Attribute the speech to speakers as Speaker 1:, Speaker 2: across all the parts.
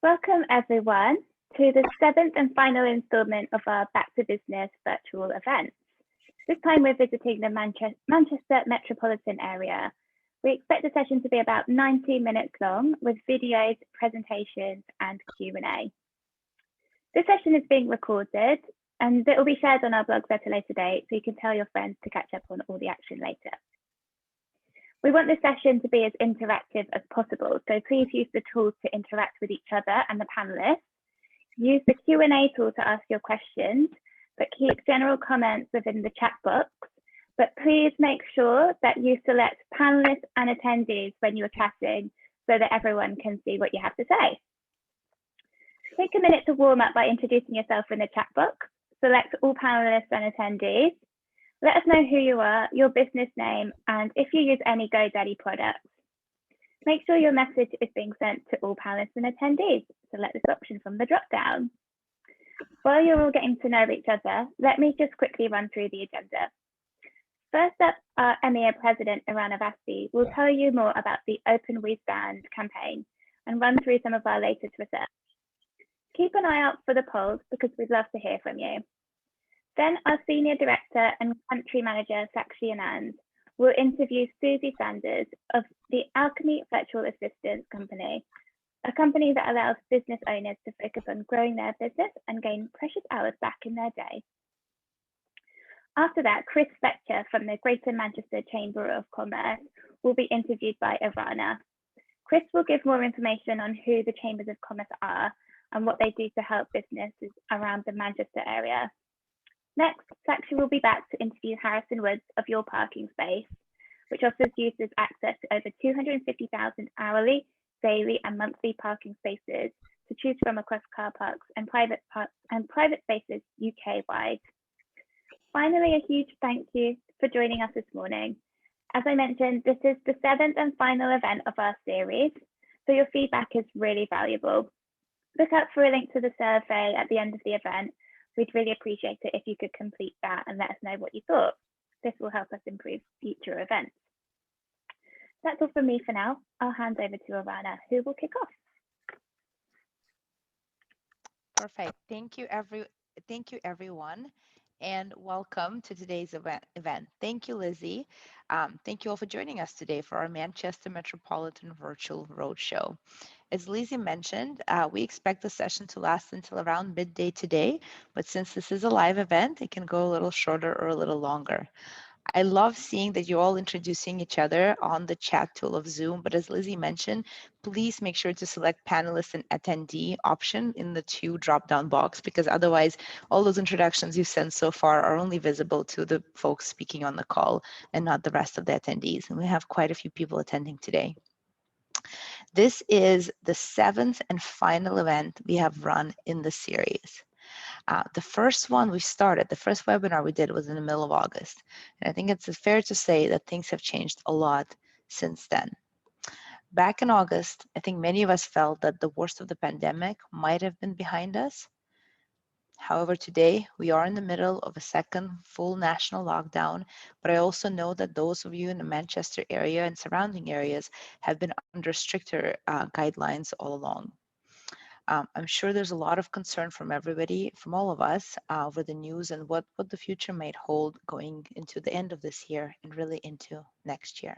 Speaker 1: Welcome everyone to the 7th and final installment of our Back to Business virtual event. This time we're visiting the Manchester metropolitan area. We expect the session to be about 90 minutes long with videos, presentations and Q&A. This session is being recorded and it will be shared on our blog at a later date so you can tell your friends to catch up on all the action later. We want this session to be as interactive as possible, so please use the tools to interact with each other and the panelists. Use the Q&A tool to ask your questions, but keep general comments within the chat box. But please make sure that you select panelists and attendees when you're chatting so that everyone can see what you have to say. Take a minute to warm up by introducing yourself in the chat box. Select all panelists and attendees. Let us know who you are, your business name, and if you use any GoDaddy products. Make sure your message is being sent to all panelists and attendees. Select this option from the drop-down. While you're all getting to know each other, let me just quickly run through the agenda. First up, our EMEA President, Irana Vasti, will tell you more about the Open We Stand campaign and run through some of our latest research. Keep an eye out for the polls because we'd love to hear from you. Then our Senior Director and Country Manager, Sakshi Anand, will interview Susie Sanders of the Alchemy Virtual Assistance Company, a company that allows business owners to focus on growing their business and gain precious hours back in their day. After that, Chris Fletcher from the Greater Manchester Chamber of Commerce will be interviewed by Irana. Chris will give more information on who the Chambers of Commerce are and what they do to help businesses around the Manchester area. Next, Sakshi will be back to interview Harrison Woods of Your Parking Space, which offers users access to over 250,000 hourly, daily and monthly parking spaces to choose from across car parks and private spaces UK-wide. Finally, a huge thank you for joining us this morning. As I mentioned, this is the 7th and final event of our series, so your feedback is really valuable. Look out for a link to the survey at the end of the event. We'd really appreciate it if you could complete that and let us know what you thought. This will help us improve future events. That's all from me for now. I'll hand over to Irana, who will kick off.
Speaker 2: Perfect. Thank you, everyone, and welcome to today's event. Thank you, Lizzie. Thank you all for joining us today for our Manchester Metropolitan Virtual Roadshow. As Lizzie mentioned, we expect the session to last until around midday today, but since this is a live event, it can go a little shorter or a little longer. I love seeing that you're all introducing each other on the chat tool of Zoom, but as Lizzie mentioned, please make sure to select panelist and attendee option in the 2 drop-down box, because otherwise all those introductions you've sent so far are only visible to the folks speaking on the call and not the rest of the attendees. And we have quite a few people attending today. This is the 7th and final event we have run in the series. The first one we started, the first webinar we did was in the middle of August. And I think it's fair to say that things have changed a lot since then. Back in August, I think many of us felt that the worst of the pandemic might have been behind us. However, today we are in the middle of a second full national lockdown, but I also know that those of you in the Manchester area and surrounding areas have been under stricter guidelines all along. I'm sure there's a lot of concern from everybody, from all of us, over the news and what the future might hold going into the end of this year and really into next year.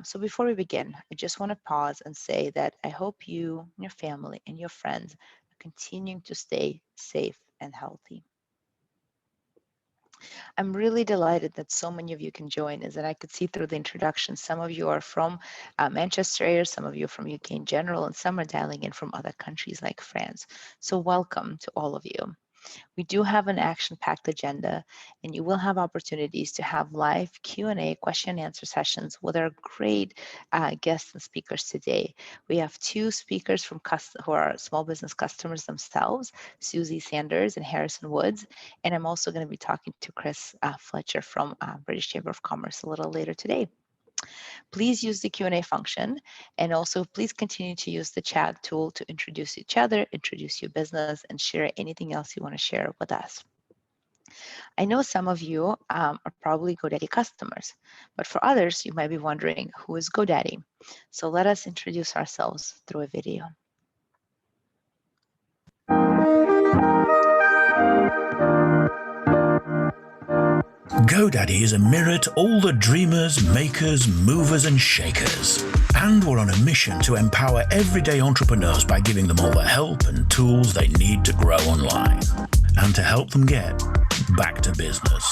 Speaker 2: So before we begin, I just want to pause and say that I hope you, your family, and your friends are continuing to stay safe and healthy. I'm really delighted that so many of you can join, as that I could see through the introduction. Some of you are from Manchester area, some of you are from UK in general, and some are dialing in from other countries like France. So welcome to all of you. We do have an action-packed agenda, and you will have opportunities to have live Q&A, question and answer sessions with our great guests and speakers today. We have 2 speakers from who are small business customers themselves, Susie Sanders and Harrison Woods, and I'm also going to be talking to Chris Fletcher from British Chamber of Commerce a little later today. Please use the Q&A function, and also please continue to use the chat tool to introduce each other, introduce your business, and share anything else you want to share with us. I know some of you are probably GoDaddy customers, but for others, you might be wondering, who is GoDaddy? So let us introduce ourselves through a video.
Speaker 3: GoDaddy is a mirror to all the dreamers, makers, movers and shakers. And we're on a mission to empower everyday entrepreneurs by giving them all the help and tools they need to grow online and to help them get back to business.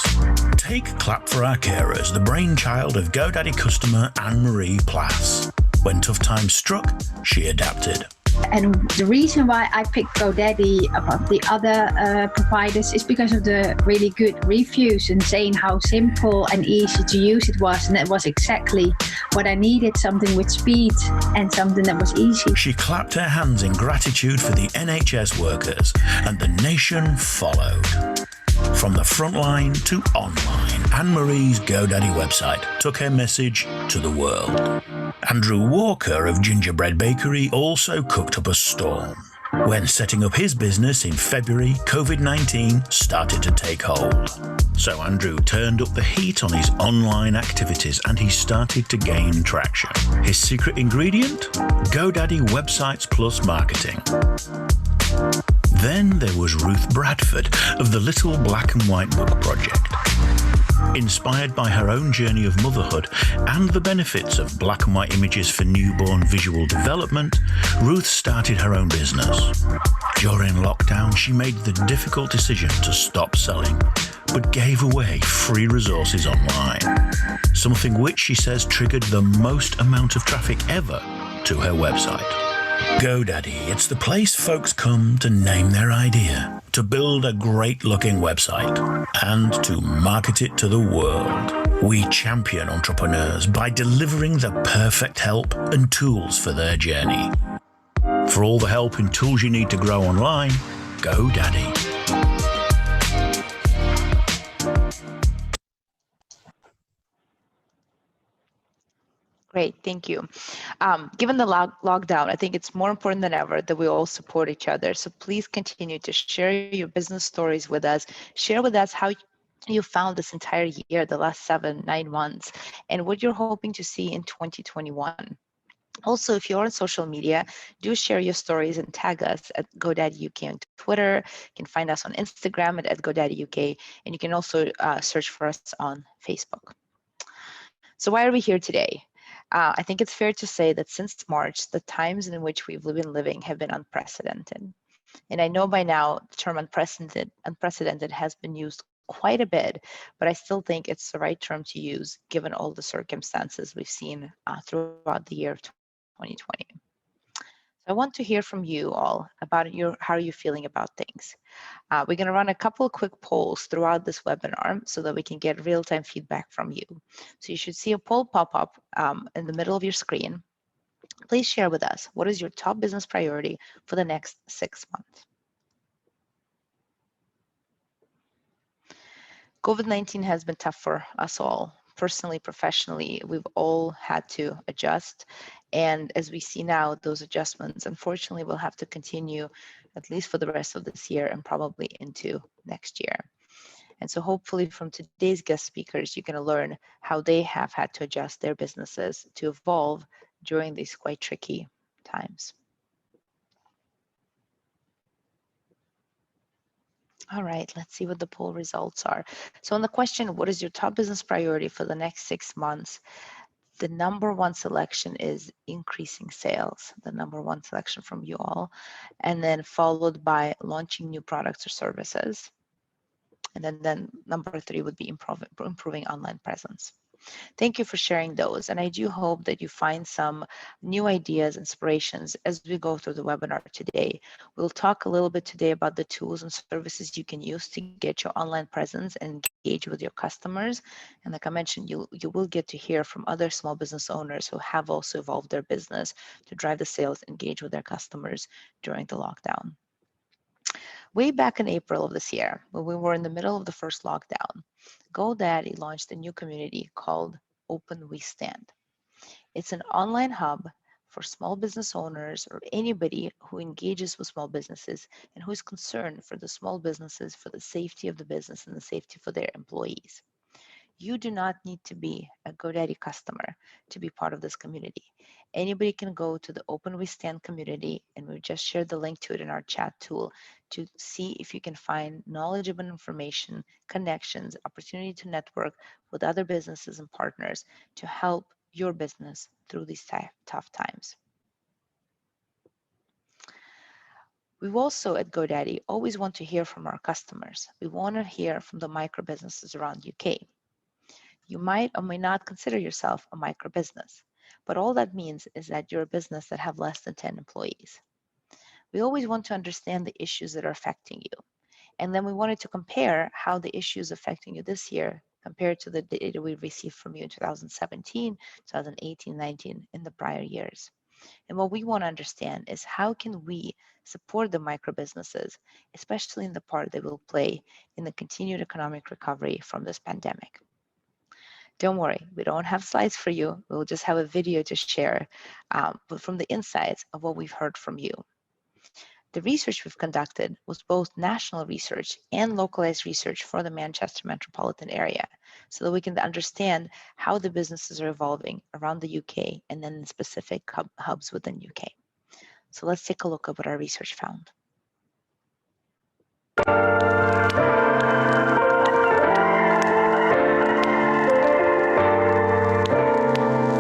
Speaker 3: Take Clap for Our Carers, the brainchild of GoDaddy customer Anne-Marie Plass. When tough times struck, she adapted.
Speaker 4: And the reason why I picked GoDaddy above the other providers is because of the really good reviews and saying how simple and easy to use it was. And that was exactly what I needed, something with speed and something that was easy.
Speaker 3: She clapped her hands in gratitude for the NHS workers, and the nation followed. From the front line to online, Anne-Marie's GoDaddy website took her message to the world. Andrew Walker of Gingerbread Bakery also cooked up a storm. When setting up his business in February, COVID-19 started to take hold. So Andrew turned up the heat on his online activities and he started to gain traction. His secret ingredient? GoDaddy Websites Plus Marketing. Then there was Ruth Bradford of the Little Black and White Book Project. Inspired by her own journey of motherhood and the benefits of black and white images for newborn visual development, Ruth started her own business. During lockdown, she made the difficult decision to stop selling, but gave away free resources online. Something which she says triggered the most amount of traffic ever to her website. GoDaddy, it's the place folks come to name their idea, to build a great-looking website, and to market it to the world. We champion entrepreneurs by delivering the perfect help and tools for their journey. For all the help and tools you need to grow online, GoDaddy.
Speaker 2: Great, thank you. Given the lockdown, I think it's more important than ever that we all support each other. So please continue to share your business stories with us. Share with us how you found this entire year, the last 7-9 months, and what you're hoping to see in 2021. Also, if you're on social media, do share your stories and tag us at GoDaddy UK on Twitter. You can find us on Instagram at GoDaddy UK, and you can also search for us on Facebook. So why are we here today? I think it's fair to say that since March, the times in which we've been living have been unprecedented. And I know by now the term unprecedented has been used quite a bit, but I still think it's the right term to use given all the circumstances we've seen throughout the year of 2020. So I want to hear from you all about how you're feeling about things. We're going to run a couple of quick polls throughout this webinar so that we can get real-time feedback from you. So you should see a poll pop up in the middle of your screen. Please share with us, what is your top business priority for the next 6 months? COVID-19 has been tough for us all. Personally, professionally, we've all had to adjust. And as we see now, those adjustments, unfortunately, will have to continue at least for the rest of this year and probably into next year. And so hopefully from today's guest speakers, you're going to learn how they have had to adjust their businesses to evolve during these quite tricky times. All right, let's see what the poll results are. So on the question, what is your top business priority for the next 6 months? The number one selection is increasing sales, the number one selection from you all, and then followed by launching new products or services. And then number 3 would be improving online presence. Thank you for sharing those. And I do hope that you find some new ideas, inspirations as we go through the webinar today. We'll talk a little bit today about the tools and services you can use to get your online presence and engage with your customers. And like I mentioned, you will get to hear from other small business owners who have also evolved their business to drive the sales, engage with their customers during the lockdown. Way back in April of this year, when we were in the middle of the first lockdown, GoDaddy launched a new community called Open We Stand. It's an online hub for small business owners or anybody who engages with small businesses and who is concerned for the small businesses, for the safety of the business and the safety for their employees. You do not need to be a GoDaddy customer to be part of this community. Anybody can go to the Open We Stand community, and we've just shared the link to it in our chat tool to see if you can find knowledgeable information, connections, opportunity to network with other businesses and partners to help your business through these tough times. We also at GoDaddy always want to hear from our customers. We want to hear from the micro businesses around UK. You might or may not consider yourself a micro business, but all that means is that you're a business that have less than 10 employees. We always want to understand the issues that are affecting you. And then we wanted to compare how the issues affecting you this year compared to the data we received from you in 2017, 2018, 19, in the prior years. And what we want to understand is how can we support the micro businesses, especially in the part they will play in the continued economic recovery from this pandemic. Don't worry, we don't have slides for you. We'll just have a video to share from the insights of what we've heard from you. The research we've conducted was both national research and localized research for the Manchester metropolitan area, so that we can understand how the businesses are evolving around the UK and then in specific hubs within UK. So let's take a look at what our research found.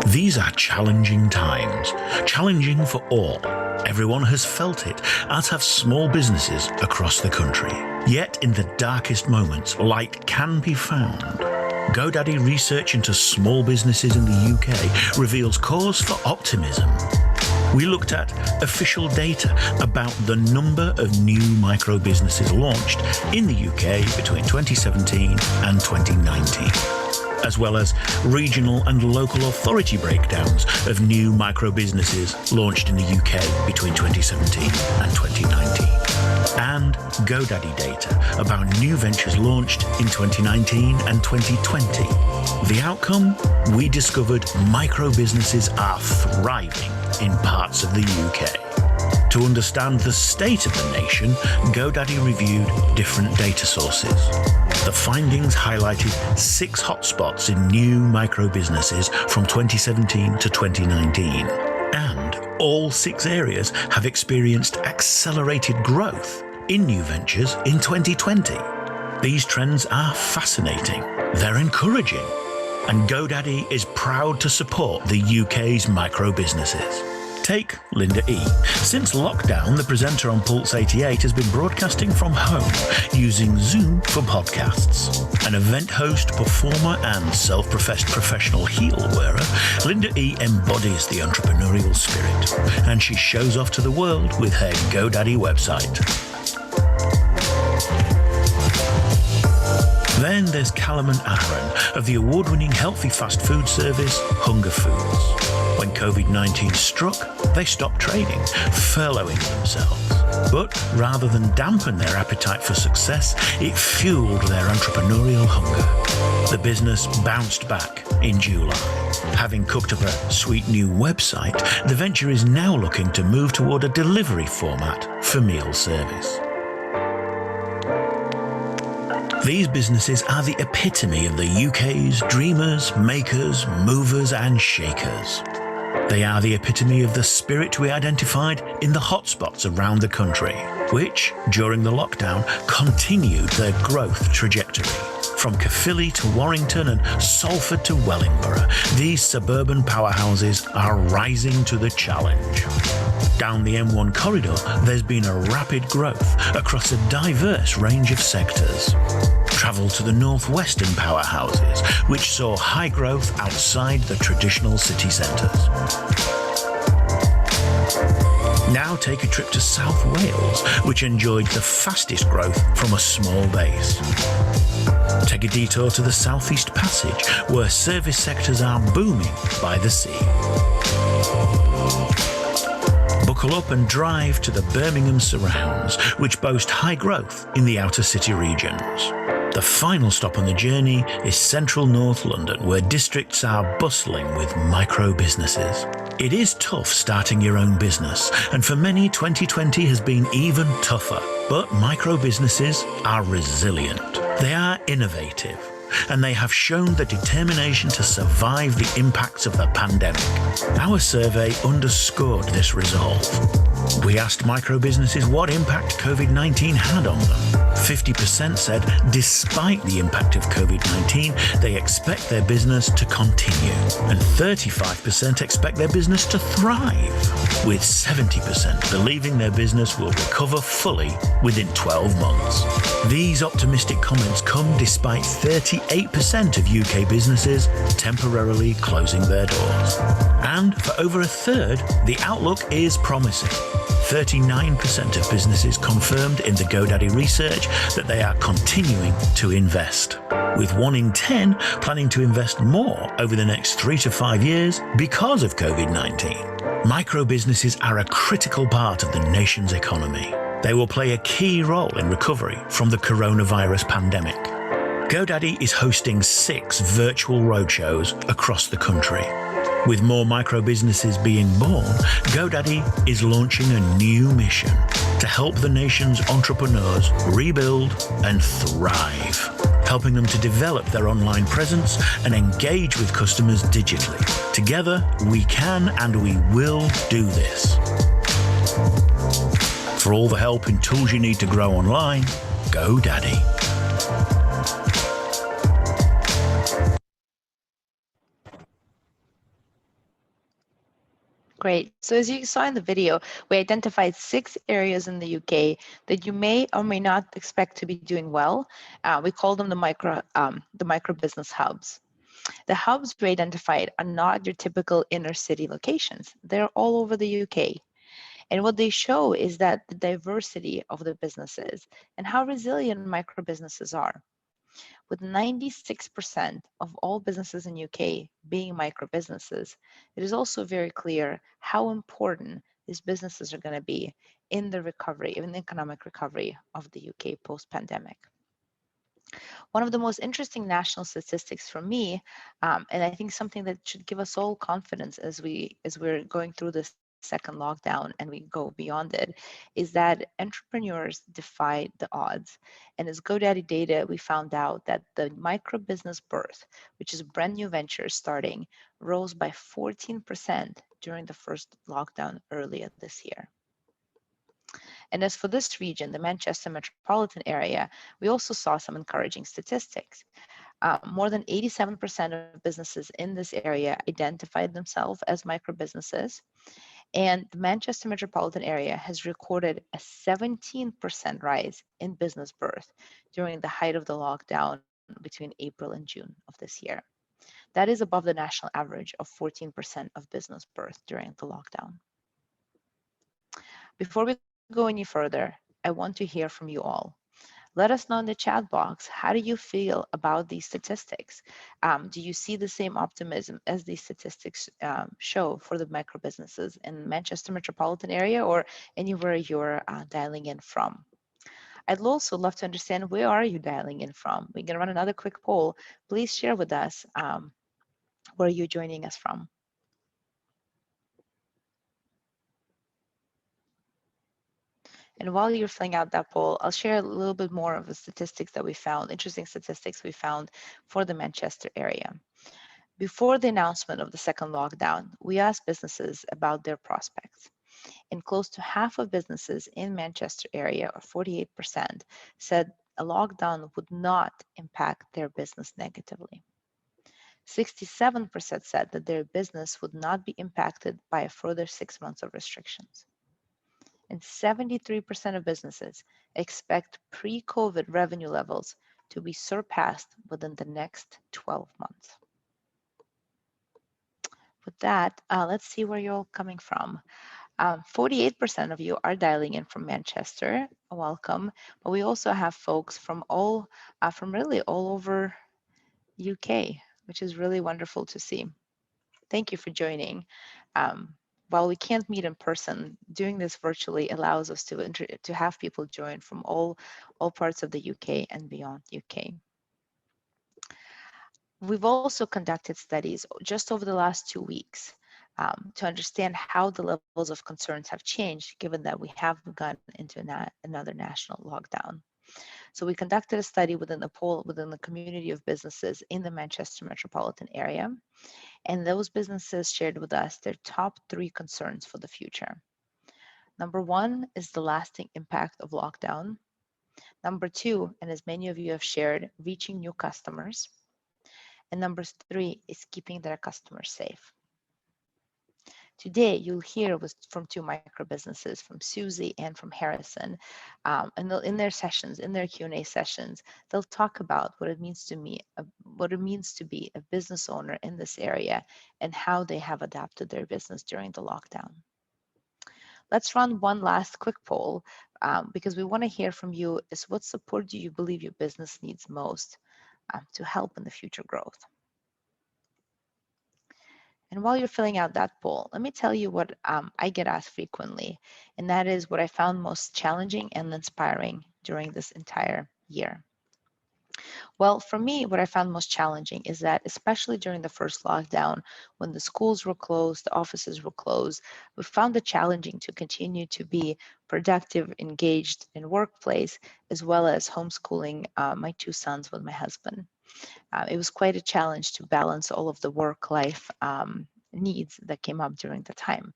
Speaker 3: These are challenging times, challenging for all. Everyone has felt it, as have small businesses across the country. Yet in the darkest moments, light can be found. GoDaddy research into small businesses in the UK reveals cause for optimism. We looked at official data about the number of new micro businesses launched in the UK between 2017 and 2019. As well as regional and local authority breakdowns of new micro businesses launched in the UK between 2017 and 2019. And GoDaddy data about new ventures launched in 2019 and 2020. The outcome? We discovered micro businesses are thriving in parts of the UK. To understand the state of the nation, GoDaddy reviewed different data sources. The findings highlighted 6 hotspots in new micro businesses from 2017 to 2019. And all 6 areas have experienced accelerated growth in new ventures in 2020. These trends are fascinating. They're encouraging. And GoDaddy is proud to support the UK's micro businesses. Take Linda E. Since lockdown, the presenter on Pulse 88 has been broadcasting from home using Zoom for podcasts. An event host, performer, and self-professed professional heel wearer, Linda E. embodies the entrepreneurial spirit, and she shows off to the world with her GoDaddy website. Then there's Callum and Aaron of the award-winning healthy fast food service Hunger Foods. When COVID-19 struck, they stopped trading, furloughing themselves. But rather than dampen their appetite for success, it fueled their entrepreneurial hunger. The business bounced back in July. Having cooked up a sweet new website, the venture is now looking to move toward a delivery format for meal service. These businesses are the epitome of the UK's dreamers, makers, movers and shakers. They are the epitome of the spirit we identified in the hotspots around the country, which, during the lockdown, continued their growth trajectory. From Caerphilly to Warrington and Salford to Wellingborough, these suburban powerhouses are rising to the challenge. Down the M1 corridor, there's been a rapid growth across a diverse range of sectors. Travel to the northwestern powerhouses, which saw high growth outside the traditional city centres. Now take a trip to South Wales, which enjoyed the fastest growth from a small base. Take a detour to the Southeast Passage, where service sectors are booming by the sea. Buckle up and drive to the Birmingham surrounds, which boast high growth in the outer city regions. The final stop on the journey is central North London, where districts are bustling with micro businesses. It is tough starting your own business, and for many 2020 has been even tougher. But micro businesses are resilient. They are innovative. and they have shown the determination to survive the impacts of the pandemic. Our survey underscored this resolve. We asked microbusinesses what impact COVID-19 had on them. 50% said despite the impact of COVID-19, they expect their business to continue, and 35% expect their business to thrive, with 70% believing their business will recover fully within 12 months. These optimistic comments come despite 38% of UK businesses temporarily closing their doors. And for over a third, the outlook is promising. 39% of businesses confirmed in the GoDaddy research that they are continuing to invest, with 1 in 10 planning to invest more over the next 3 to 5 years because of COVID-19. Microbusinesses are a critical part of the nation's economy. They will play a key role in recovery from the coronavirus pandemic. GoDaddy is hosting 6 virtual roadshows across the country. With more microbusinesses being born, GoDaddy is launching a new mission to help the nation's entrepreneurs rebuild and thrive, helping them to develop their online presence and engage with customers digitally. Together, we can and we will do this. For all the help and tools you need to grow online, GoDaddy.
Speaker 2: Great. So as you saw in the video, we identified 6 areas in the UK that you may or may not expect to be doing well. We call them the micro business hubs. The hubs we identified are not your typical inner city locations. They're all over the UK. And what they show is that the diversity of the businesses and how resilient micro businesses are. With 96% of all businesses in UK being micro businesses, it is also very clear how important these businesses are going to be in the recovery, in the economic recovery of the UK post-pandemic. One of the most interesting national statistics for me, and I think something that should give us all confidence as we're going through this second lockdown and we go beyond it, is that entrepreneurs defy the odds. And as GoDaddy data, we found out that the micro business birth, which is a brand new venture starting, rose by 14% during the first lockdown earlier this year. And as for this region, the Manchester metropolitan area, we also saw some encouraging statistics. More than 87% of businesses in this area identified themselves as micro businesses. And the Manchester metropolitan area has recorded a 17% rise in business birth during the height of the lockdown between April and June of this year. That is above the national average of 14% of business birth during the lockdown. Before we go any further, I want to hear from you all. Let us know in the chat box, how do you feel about these statistics? Do you see the same optimism as these statistics show for the micro businesses in Manchester metropolitan area or anywhere you're dialing in from? I'd also love to understand, where are you dialing in from? We're going to run another quick poll. Please share with us where you're joining us from. And while you're filling out that poll, I'll share a little bit more of the statistics that we found, interesting statistics we found for the Manchester area. Before the announcement of the second lockdown, we asked businesses about their prospects. And close to half of businesses in Manchester area, or 48%, said a lockdown would not impact their business negatively. 67% said that their business would not be impacted by a further 6 months of restrictions. And 73% of businesses expect pre-COVID revenue levels to be surpassed within the next 12 months. With that, let's see where you're all coming from. 48% of you are dialing in from Manchester. Welcome. But we also have folks from really all over UK, which is really wonderful to see. Thank you for joining. While we can't meet in person, doing this virtually allows us to have people join from all parts of the UK and beyond UK. We've also conducted studies just over the last 2 weeks to understand how the levels of concerns have changed, given that we have gone into another national lockdown. So we conducted a study within the community of businesses in the Manchester metropolitan area. And those businesses shared with us their top 3 concerns for the future. Number 1 is the lasting impact of lockdown. Number 2, and as many of you have shared, reaching new customers. And number 3 is keeping their customers safe. Today, you'll hear from 2 micro businesses, from Susie and from Harrison. And in their sessions, in their Q&A sessions, they'll talk about what it means to be a business owner in this area and how they have adapted their business during the lockdown. Let's run one last quick poll because we want to hear from you is what support do you believe your business needs most to help in the future growth? And while you're filling out that poll, let me tell you what I get asked frequently, and that is what I found most challenging and inspiring during this entire year. Well, for me, what I found most challenging is that, especially during the first lockdown, when the schools were closed, the offices were closed, we found it challenging to continue to be productive, engaged in workplace, as well as homeschooling my 2 sons with my husband. It was quite a challenge to balance all of the work-life needs that came up during the time.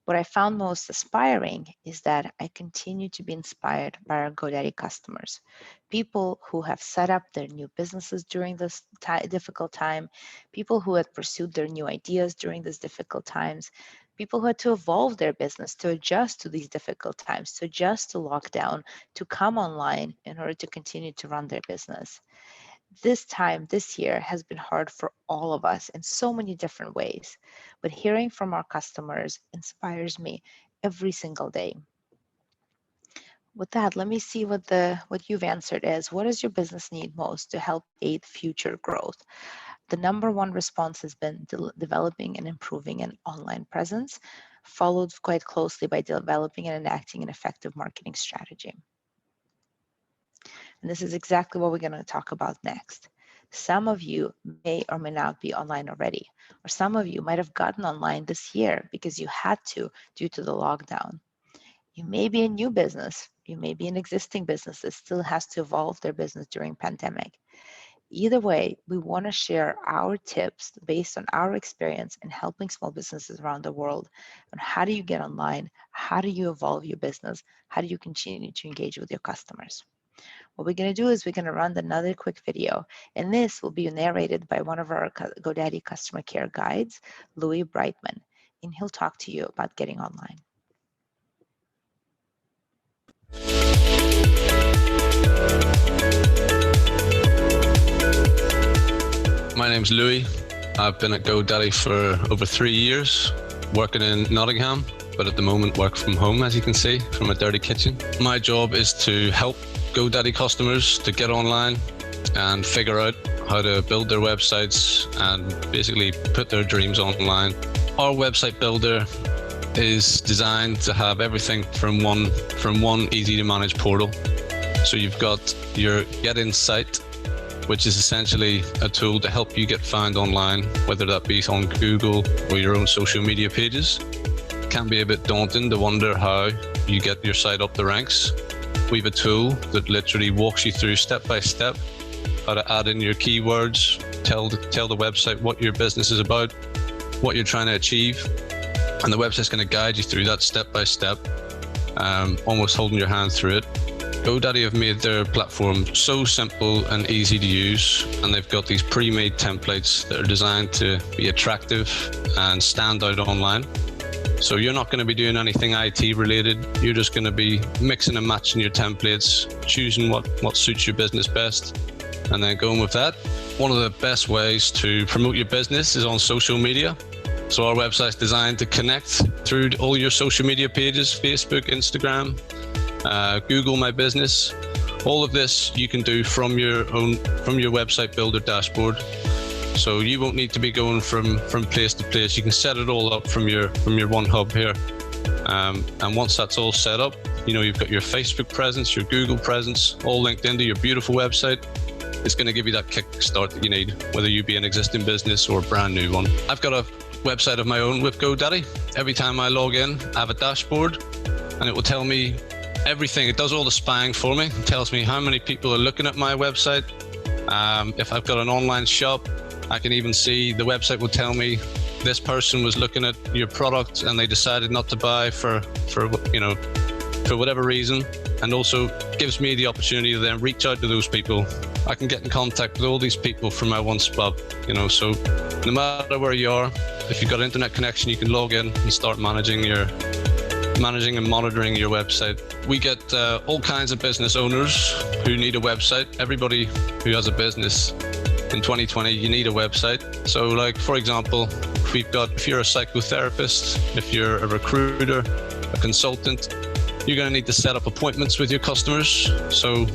Speaker 2: What I found most inspiring is that I continue to be inspired by our GoDaddy customers, people who have set up their new businesses during this difficult time, people who had pursued their new ideas during these difficult times, people who had to evolve their business to adjust to these difficult times, to adjust to lockdown, to come online in order to continue to run their business. This year has been hard for all of us in so many different ways, but hearing from our customers inspires me every single day. With that, let me see what you've answered is. What does your business need most to help aid future growth? The number 1 response has been developing and improving an online presence, followed quite closely by developing and enacting an effective marketing strategy. And this is exactly what we're going to talk about next. Some of you may or may not be online already, or some of you might have gotten online this year because you had to due to the lockdown. You may be a new business, you may be an existing business that still has to evolve their business during pandemic. Either way, we want to share our tips based on our experience in helping small businesses around the world on how do you get online, how do you evolve your business, how do you continue to engage with your customers. What we're going to do is we're going to run another quick video, and this will be narrated by one of our GoDaddy customer care guides, Louis Brightman, and he'll talk to you about getting online.
Speaker 5: My name's Louis. I've been at GoDaddy for over 3 years, working in Nottingham, but at the moment work from home, as you can see, from a dirty kitchen. My job is to help GoDaddy customers to get online and figure out how to build their websites and basically put their dreams online. Our website builder is designed to have everything from one easy to manage portal. So you've got your Get In site, which is essentially a tool to help you get found online, whether that be on Google or your own social media pages. It can be a bit daunting to wonder how you get your site up the ranks. We have a tool that literally walks you through step by step how to add in your keywords, tell the website what your business is about, what you're trying to achieve, and the website's going to guide you through that step by step, almost holding your hand through it. GoDaddy have made their platform so simple and easy to use, and they've got these pre-made templates that are designed to be attractive and stand out online. So you're not going to be doing anything IT related. You're just going to be mixing and matching your templates, choosing what suits your business best, and then going with that. One of the best ways to promote your business is on social media. So our website's designed to connect through all your social media pages, Facebook, Instagram, Google My Business. All of this you can do from your website builder dashboard. So you won't need to be going from place to place. You can set it all up from your one hub here. And once that's all set up, you've got your Facebook presence, your Google presence, all linked into your beautiful website. It's going to give you that kickstart that you need, whether you be an existing business or a brand new one. I've got a website of my own with GoDaddy. Every time I log in, I have a dashboard, and it will tell me everything. It does all the spying for me. It tells me how many people are looking at my website. If I've got an online shop, I can even see the website will tell me this person was looking at your product and they decided not to buy for whatever reason, and also gives me the opportunity to then reach out to those people. I can get in contact with all these people from my one spot, so no matter where you are, if you've got an internet connection, you can log in and start managing and monitoring your website. We get all kinds of business owners who need a website. Everybody who has a business in 2020, you need a website. So like, for example, if you're a psychotherapist, if you're a recruiter, a consultant, you're going to need to set up appointments with your customers. So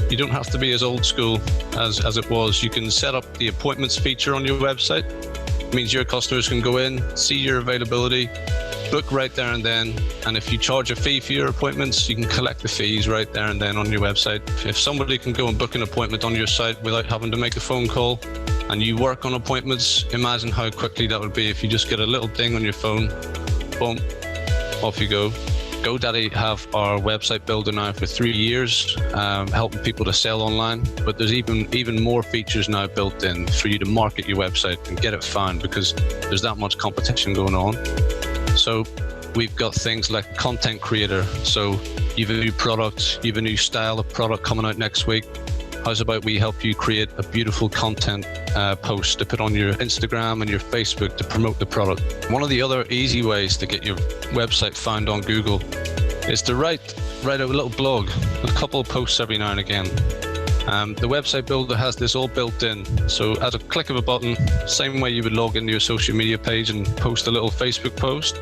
Speaker 5: you don't have to be as old school as it was. You can set up the appointments feature on your website. It means your customers can go in, see your availability, book right there and then. And if you charge a fee for your appointments, you can collect the fees right there and then on your website. If somebody can go and book an appointment on your site without having to make a phone call, and you work on appointments, imagine how quickly that would be if you just get a little ding on your phone, boom, off you go. GoDaddy have our website builder now for 3 years, helping people to sell online. But there's even more features now built in for you to market your website and get it found, because there's that much competition going on. So we've got things like content creator. So you have a new product, you have a new style of product coming out next week. How's about we help you create a beautiful content post to put on your Instagram and your Facebook to promote the product. One of the other easy ways to get your website found on Google is to write a little blog, a couple of posts every now and again. The website builder has this all built in. So at a click of a button, same way you would log into your social media page and post a little Facebook post,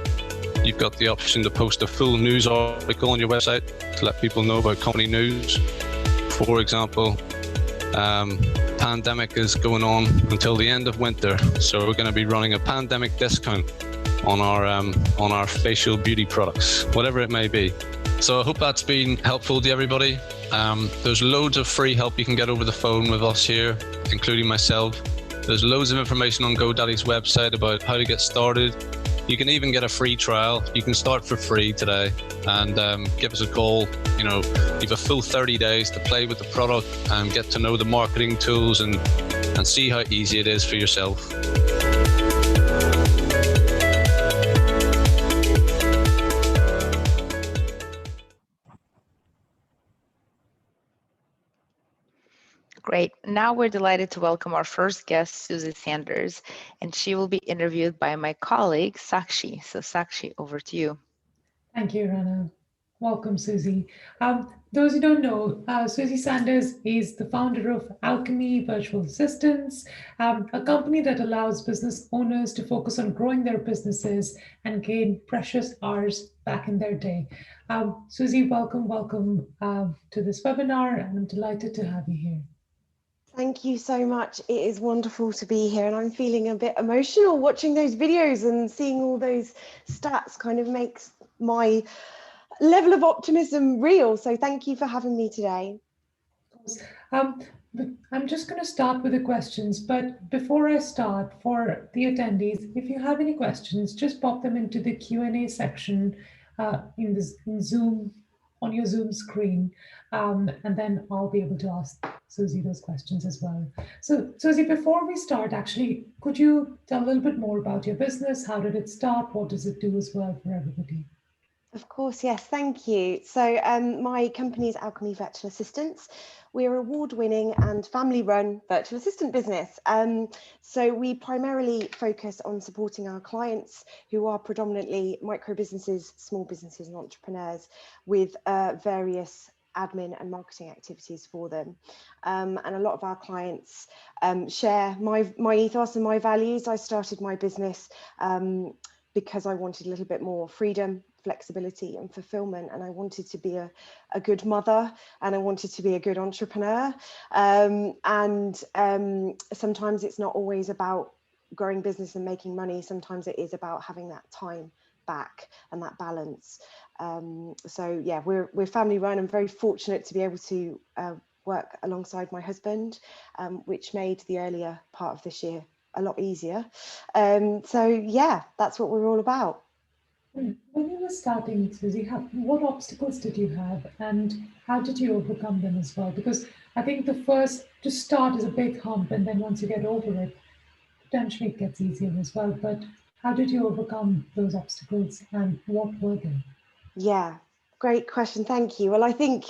Speaker 5: you've got the option to post a full news article on your website to let people know about company news. For example, pandemic is going on until the end of winter, so we're going to be running a pandemic discount on our facial beauty products, whatever it may be. So I hope that's been helpful to everybody. There's loads of free help you can get over the phone with us here, including myself. There's loads of information on GoDaddy's website about how to get started. You can even get a free trial. You can start for free today and give us a call. You have a full 30 days to play with the product and get to know the marketing tools and see how easy it is for yourself.
Speaker 2: Great. Now we're delighted to welcome our first guest, Susie Sanders, and she will be interviewed by my colleague, Sakshi. So Sakshi, over to you.
Speaker 6: Thank you, Rana. Welcome, Susie. Those who don't know, Susie Sanders is the founder of Alchemy Virtual Assistants, a company that allows business owners to focus on growing their businesses and gain precious hours back in their day. Susie, welcome to this webinar, and I'm delighted to have you here.
Speaker 7: Thank you so much. It is wonderful to be here, and I'm feeling a bit emotional watching those videos and seeing all those stats kind of makes my level of optimism real. So thank you for having me today.
Speaker 6: I'm just going to start with the questions, but before I start, for the attendees, if you have any questions, just pop them into the Q&A section in Zoom, on your Zoom screen, and then I'll be able to ask Susie those questions as well. So Susie, before we start, actually, could you tell a little bit more about your business? How did it start? What does it do as well for everybody?
Speaker 7: Of course, yes, thank you. So my company is Alchemy Virtual Assistants. We're an award-winning and family-run virtual assistant business. So we primarily focus on supporting our clients who are predominantly micro businesses, small businesses and entrepreneurs with various admin and marketing activities for them. And a lot of our clients share my ethos and my values. I started my business because I wanted a little bit more freedom, flexibility and fulfillment, and I wanted to be a good mother, and I wanted to be a good entrepreneur. Sometimes it's not always about growing business and making money. Sometimes it is about having that time back and that balance. So yeah, we're family run. I'm very fortunate to be able to work alongside my husband, which made the earlier part of this year a lot easier. So yeah, that's what we're all about.
Speaker 6: When you were starting, Susie, what obstacles did you have and how did you overcome them as well? Because I think the first to start is a big hump, and then once you get over it, potentially it gets easier as well. But how did you overcome those obstacles and what were they?
Speaker 7: Yeah, great question. Thank you. Well, I think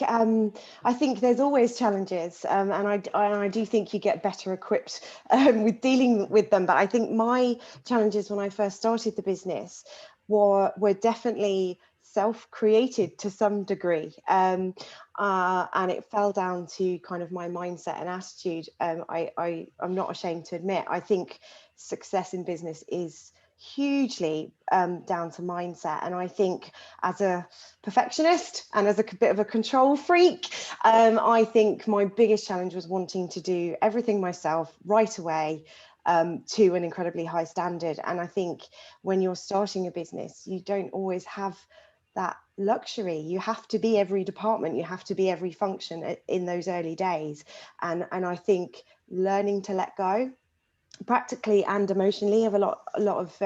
Speaker 7: there's always challenges, and I do think you get better equipped with dealing with them. But I think my challenges when I first started the business were definitely self-created to some degree, and it fell down to kind of my mindset and attitude. I'm not ashamed to admit, I think success in business is hugely down to mindset, and I think as a perfectionist and as a bit of a control freak, I think my biggest challenge was wanting to do everything myself right away, to an incredibly high standard. And I think when you're starting a business, you don't always have that luxury. You have to be every department, you have to be every function in those early days, and I think learning to let go practically and emotionally of a lot of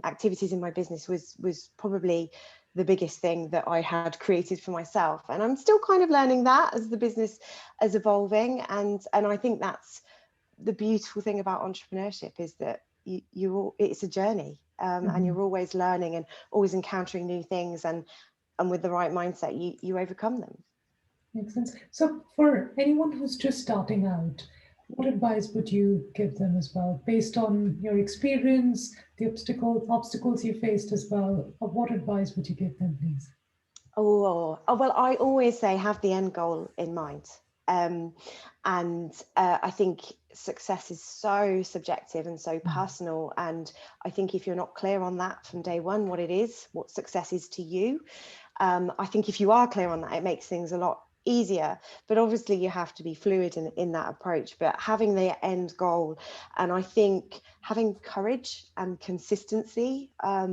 Speaker 7: activities in my business was probably the biggest thing that I had created for myself, and I'm still kind of learning that as the business is evolving. And I think that's the beautiful thing about entrepreneurship, is that it's a journey, and you're always learning and always encountering new things, and with the right mindset you overcome them.
Speaker 6: Makes sense. So for anyone who's just starting out, what advice would you give them as well, based on your experience, the obstacles you faced as well? What advice would you give them, please?
Speaker 7: Oh, well, I always say have the end goal in mind. And I think success is so subjective and so personal. And I think if you're not clear on that from day one, what it is, what success is to you, I think if you are clear on that, it makes things a lot easier. But obviously you have to be fluid in that approach, but having the end goal, and I think having courage and consistency are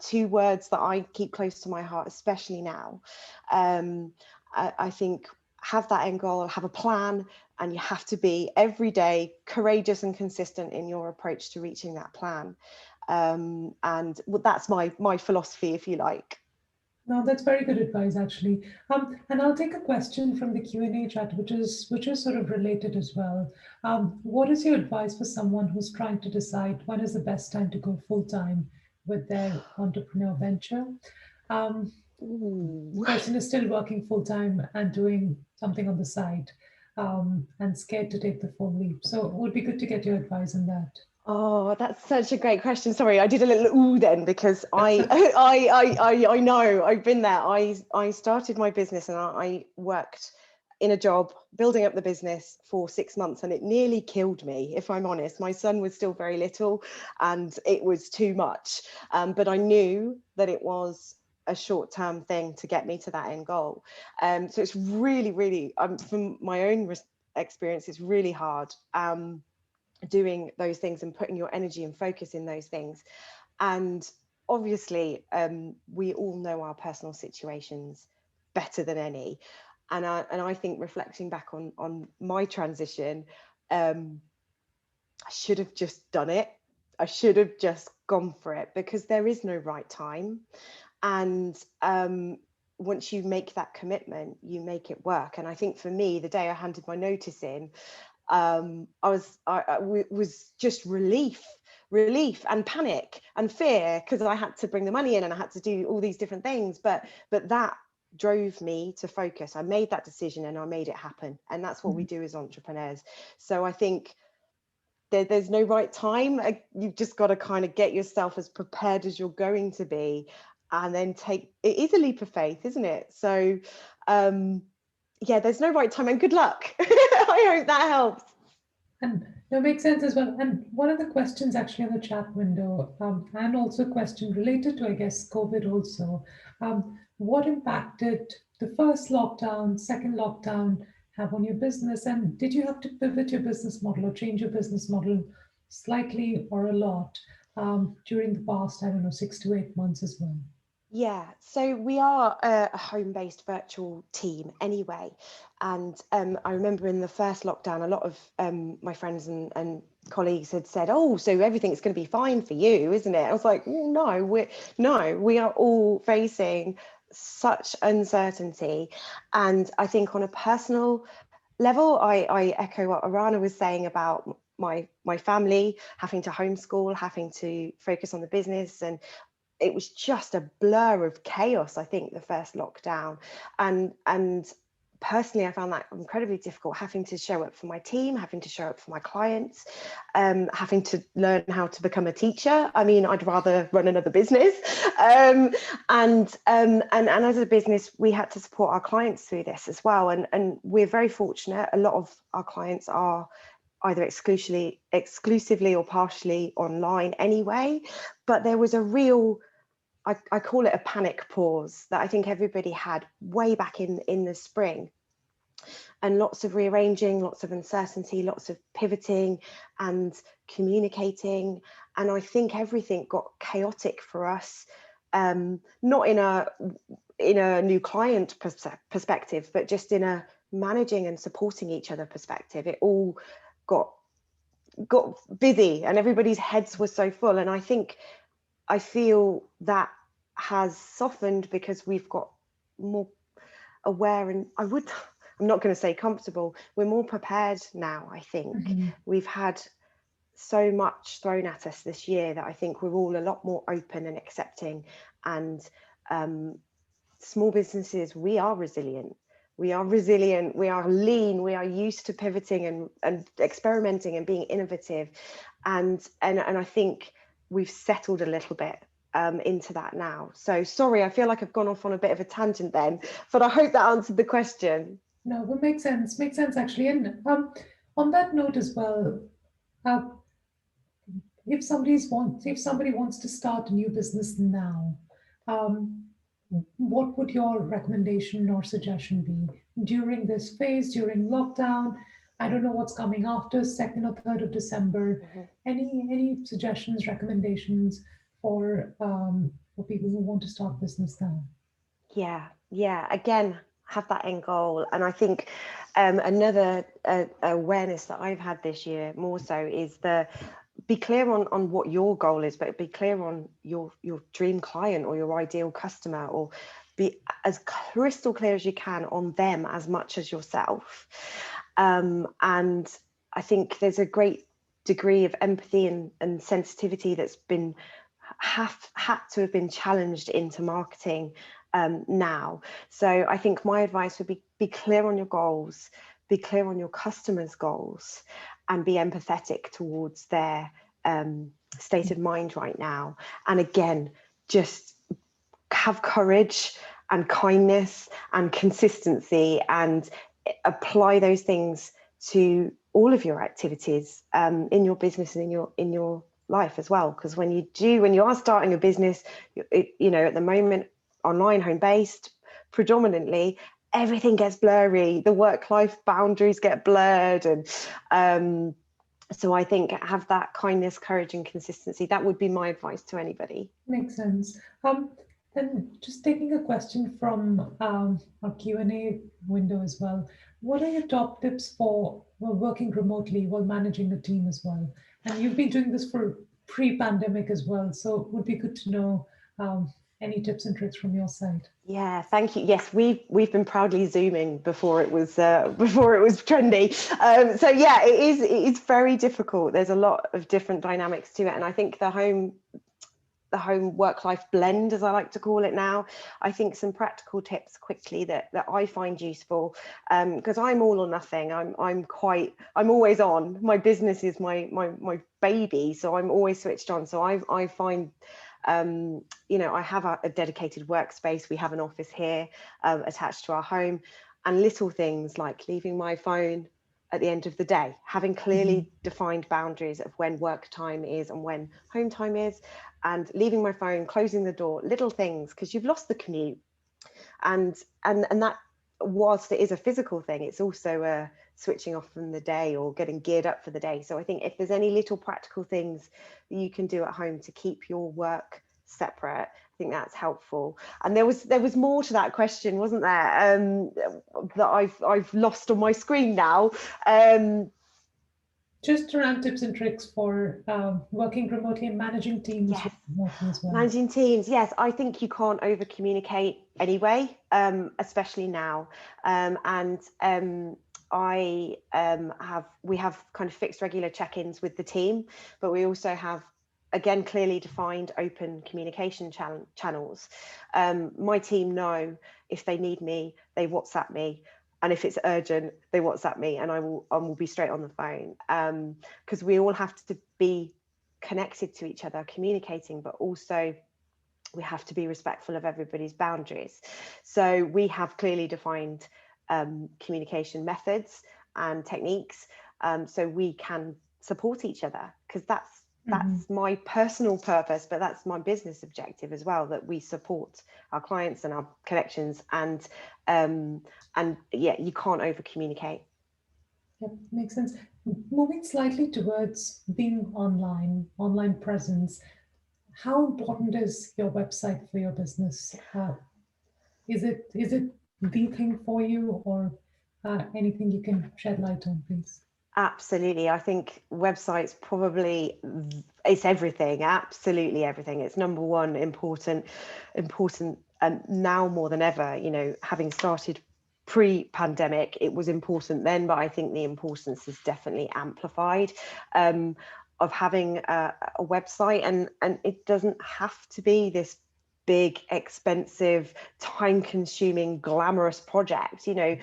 Speaker 7: two words that I keep close to my heart, especially now. I think have that end goal, have a plan, and you have to be every day courageous and consistent in your approach to reaching that plan. And that's my philosophy, if you like.
Speaker 6: No, that's very good advice, actually. And I'll take a question from the Q&A chat, which is sort of related as well. What is your advice for someone who's trying to decide when is the best time to go full-time with their entrepreneur venture? The person is still working full-time and doing something on the side, and scared to take the full leap. So it would be good to get your advice on that.
Speaker 7: Oh, that's such a great question. Sorry, I did a little ooh then, because I know, I've been there. I started my business and I worked in a job building up the business for 6 months, and it nearly killed me, if I'm honest. My son was still very little and it was too much, but I knew that it was a short-term thing to get me to that end goal. So it's really from my own experience, it's really hard doing those things and putting your energy and focus in those things. And obviously we all know our personal situations better than any, and I think reflecting back on my transition, I should have just done it. I should have just gone for it, because there is no right time. And once you make that commitment, you make it work. And I think for me, the day I handed my notice in, I was just relief and panic and fear, because I had to bring the money in and I had to do all these different things, but that drove me to focus. I made that decision and I made it happen, and that's what we do as entrepreneurs. So I think there's no right time. You've just got to kind of get yourself as prepared as you're going to be, and then it is a leap of faith, isn't it? So yeah, there's no right time, and good luck. I hope that helps.
Speaker 6: And that makes sense as well. And one of the questions actually in the chat window, and also a question related to, I guess, COVID also, what impact did the first lockdown, second lockdown have on your business? And did you have to pivot your business model or change your business model slightly or a lot during the past, I don't know, 6 to 8 months as well?
Speaker 7: Yeah, so we are a home-based virtual team anyway. And I remember in the first lockdown, a lot of my friends and colleagues had said, oh, so everything's going to be fine for you, isn't it? I was like, well, no, we are all facing such uncertainty. And I think on a personal level, I echo what Arana was saying about my family having to homeschool, having to focus on the business, and it was just a blur of chaos, I think, the first lockdown. And personally, I found that incredibly difficult, having to show up for my team, having to show up for my clients, having to learn how to become a teacher. I mean, I'd rather run another business. And as a business, we had to support our clients through this as well. And we're very fortunate. A lot of our clients are either exclusively or partially online anyway, but there was a real, I call it a panic pause that I think everybody had way back in the spring, and lots of rearranging, lots of uncertainty, lots of pivoting and communicating. And I think everything got chaotic for us, not in a new client perspective, but just in a managing and supporting each other perspective. It all got busy and everybody's heads were so full. And I feel that has softened because we've got more aware, and I'm not going to say comfortable, we're more prepared now. I think we've had so much thrown at us this year that I think we're all a lot more open and accepting. And small businesses, we are resilient. We are resilient, we are lean, we are used to pivoting and experimenting and being innovative. And I think we've settled a little bit into that now. So sorry, I feel like I've gone off on a bit of a tangent then, but I hope that answered the question.
Speaker 6: No, but makes sense actually. And on that note as well, if somebody wants to start a new business now, what would your recommendation or suggestion be during this phase, during lockdown? I don't know what's coming after 2nd or 3rd of December. Any suggestions, recommendations for people who want to start business now?
Speaker 7: Yeah. Again, have that end goal. And I think another awareness that I've had this year more so is be clear on what your goal is, but be clear on your dream client or your ideal customer, or be as crystal clear as you can on them as much as yourself. And I think there's a great degree of empathy and sensitivity that's been had to have been challenged into marketing now. So I think my advice would be clear on your goals, be clear on your customers' goals, and be empathetic towards their state of mind right now. And again, just have courage and kindness and consistency, and apply those things to all of your activities in your business and in your life as well. Because when you are starting a business, at the moment, online, home-based, predominantly, everything gets blurry. The work-life boundaries get blurred, and so I think have that kindness, courage, and consistency. That would be my advice to anybody.
Speaker 6: Makes sense. And just taking a question from our Q&A window as well. What are your top tips for working remotely while managing a team as well? And you've been doing this for pre-pandemic as well, so it would be good to know any tips and tricks from your side.
Speaker 7: Yeah, thank you. Yes, we've been proudly Zooming before it was trendy. So yeah, it is very difficult. There's a lot of different dynamics to it, and I think the home work-life blend, as I like to call it now, I think some practical tips quickly that I find useful, because I'm all or nothing. I'm always on. My business is my baby, so I'm always switched on. So I find I have a dedicated workspace. We have an office here attached to our home, and little things like leaving my phone at the end of the day, having clearly defined boundaries of when work time is and when home time is, and leaving my phone, closing the door, little things, because you've lost the commute. And that, whilst it is a physical thing, it's also a switching off from the day or getting geared up for the day. So I think if there's any little practical things that you can do at home to keep your work separate think that's helpful. And there was more to that question, wasn't there? That I've lost on my screen now.
Speaker 6: Just around tips and tricks for working remotely and managing teams.
Speaker 7: Yes.
Speaker 6: Remotely as well.
Speaker 7: Managing teams, yes. I think you can't over communicate anyway, especially now. We have kind of fixed regular check-ins with the team, but we also have, again, clearly defined open communication channels. My team know if they need me, they WhatsApp me. And if it's urgent, they WhatsApp me, and I will be straight on the phone. Because we all have to be connected to each other, communicating, but also we have to be respectful of everybody's boundaries. So we have clearly defined communication methods and techniques, so we can support each other, because that's my personal purpose, but that's my business objective as well, that we support our clients and our connections, and yeah, you can't over communicate.
Speaker 6: Yep, makes sense. Moving slightly towards being online presence, how important is your website for your business? Is it the thing for you, or anything you can shed light on, please?
Speaker 7: Absolutely. I think websites probably, it's everything, absolutely everything. It's number one important, and now more than ever, you know, having started pre-pandemic, it was important then, but I think the importance is definitely amplified of having a website, and it doesn't have to be this big, expensive, time-consuming, glamorous project. You know,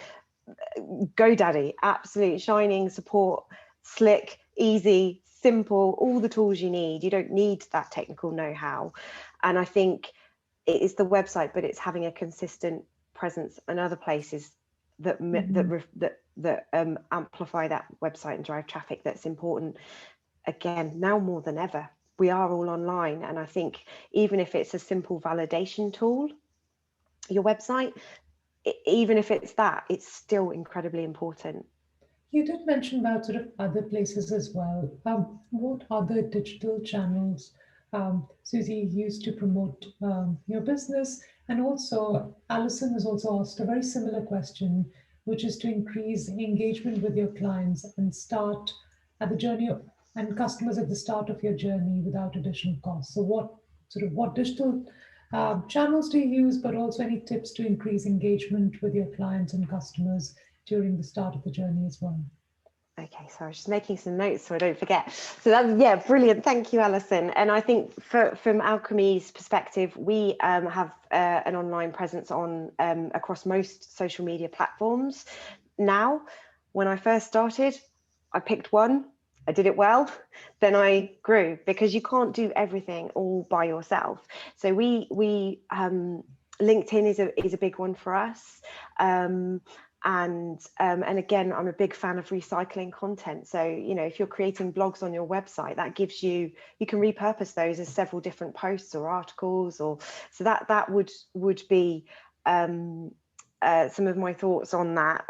Speaker 7: GoDaddy, absolute shining support, slick, easy, simple, all the tools you need. You don't need that technical know-how. And I think it is the website, but it's having a consistent presence in other places that amplify that website and drive traffic. That's important. Again, now more than ever, we are all online, and I think even if it's a simple validation tool, your website, even if it's that, it's still incredibly important.
Speaker 6: You did mention about sort of other places as well. What other digital channels, Susie, used to promote your business? And also, Alison has also asked a very similar question, which is to increase engagement with your clients and start at the journey of, and customers at the start of your journey without additional cost. So what digital channels do you use, but also any tips to increase engagement with your clients and customers during the start of the journey as well?
Speaker 7: Okay, so I was just making some notes so I don't forget. So that's, yeah, brilliant. Thank you, Alison. And I think from Alchemy's perspective, we have an online presence on across most social media platforms. Now, when I first started, I picked one, I did it well, then I grew, because you can't do everything all by yourself. So we LinkedIn is a big one for us. And again, I'm a big fan of recycling content. So, you know, if you're creating blogs on your website, that gives you can repurpose those as several different posts or articles, or so that would be some of my thoughts on that.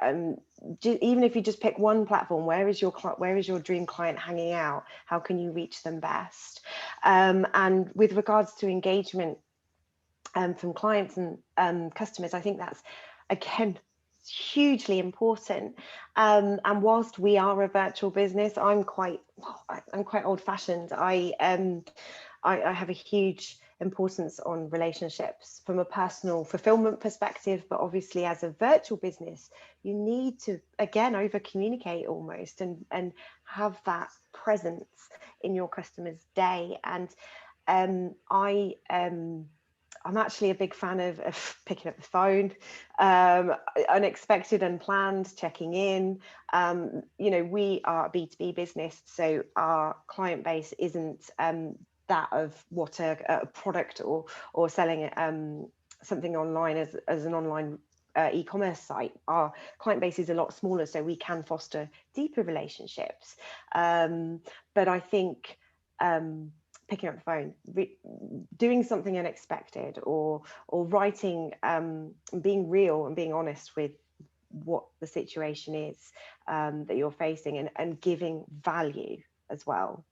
Speaker 7: Even if you just pick one platform, where is your dream client hanging out? How can you reach them best? And with regards to engagement from clients and customers, I think that's, again, hugely important. And whilst we are a virtual business, I'm quite old-fashioned. I have a huge importance on relationships from a personal fulfillment perspective, but obviously as a virtual business, you need to, again, over communicate almost and have that presence in your customer's day. And I'm actually a big fan of picking up the phone, unexpected, unplanned, checking in. You know, we are a B2B business, so our client base isn't that of what a product or selling something online as an online e-commerce site. Our client base is a lot smaller, so we can foster deeper relationships. But I think picking up the phone, doing something unexpected, or writing, being real and being honest with what the situation is that you're facing, and giving value as well.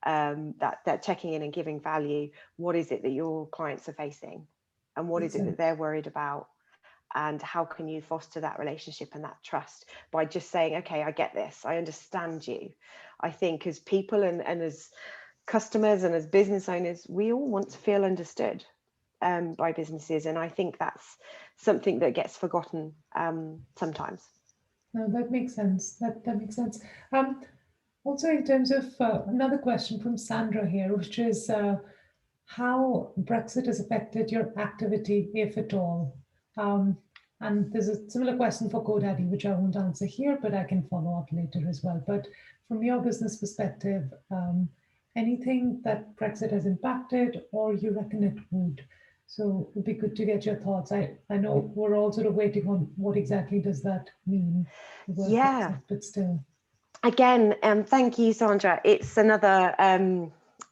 Speaker 7: that checking in and giving value. What is it that your clients are facing, and what is it that they're worried about? And how can you foster that relationship and that trust by just saying, okay, I get this, I understand you. I think as people and as customers and as business owners, we all want to feel understood by businesses. And I think that's something that gets forgotten sometimes.
Speaker 6: No, that makes sense. That makes sense. Also, in terms of another question from Sandra here, which is how Brexit has affected your activity, if at all. And there's a similar question for GoDaddy, which I won't answer here, but I can follow up later as well. But from your business perspective, anything that Brexit has impacted, or you reckon it would? So it'd be good to get your thoughts. I know we're all sort of waiting on what exactly does that mean.
Speaker 7: Yeah.
Speaker 6: Brexit, but still.
Speaker 7: Again, thank you, Sandra. It's another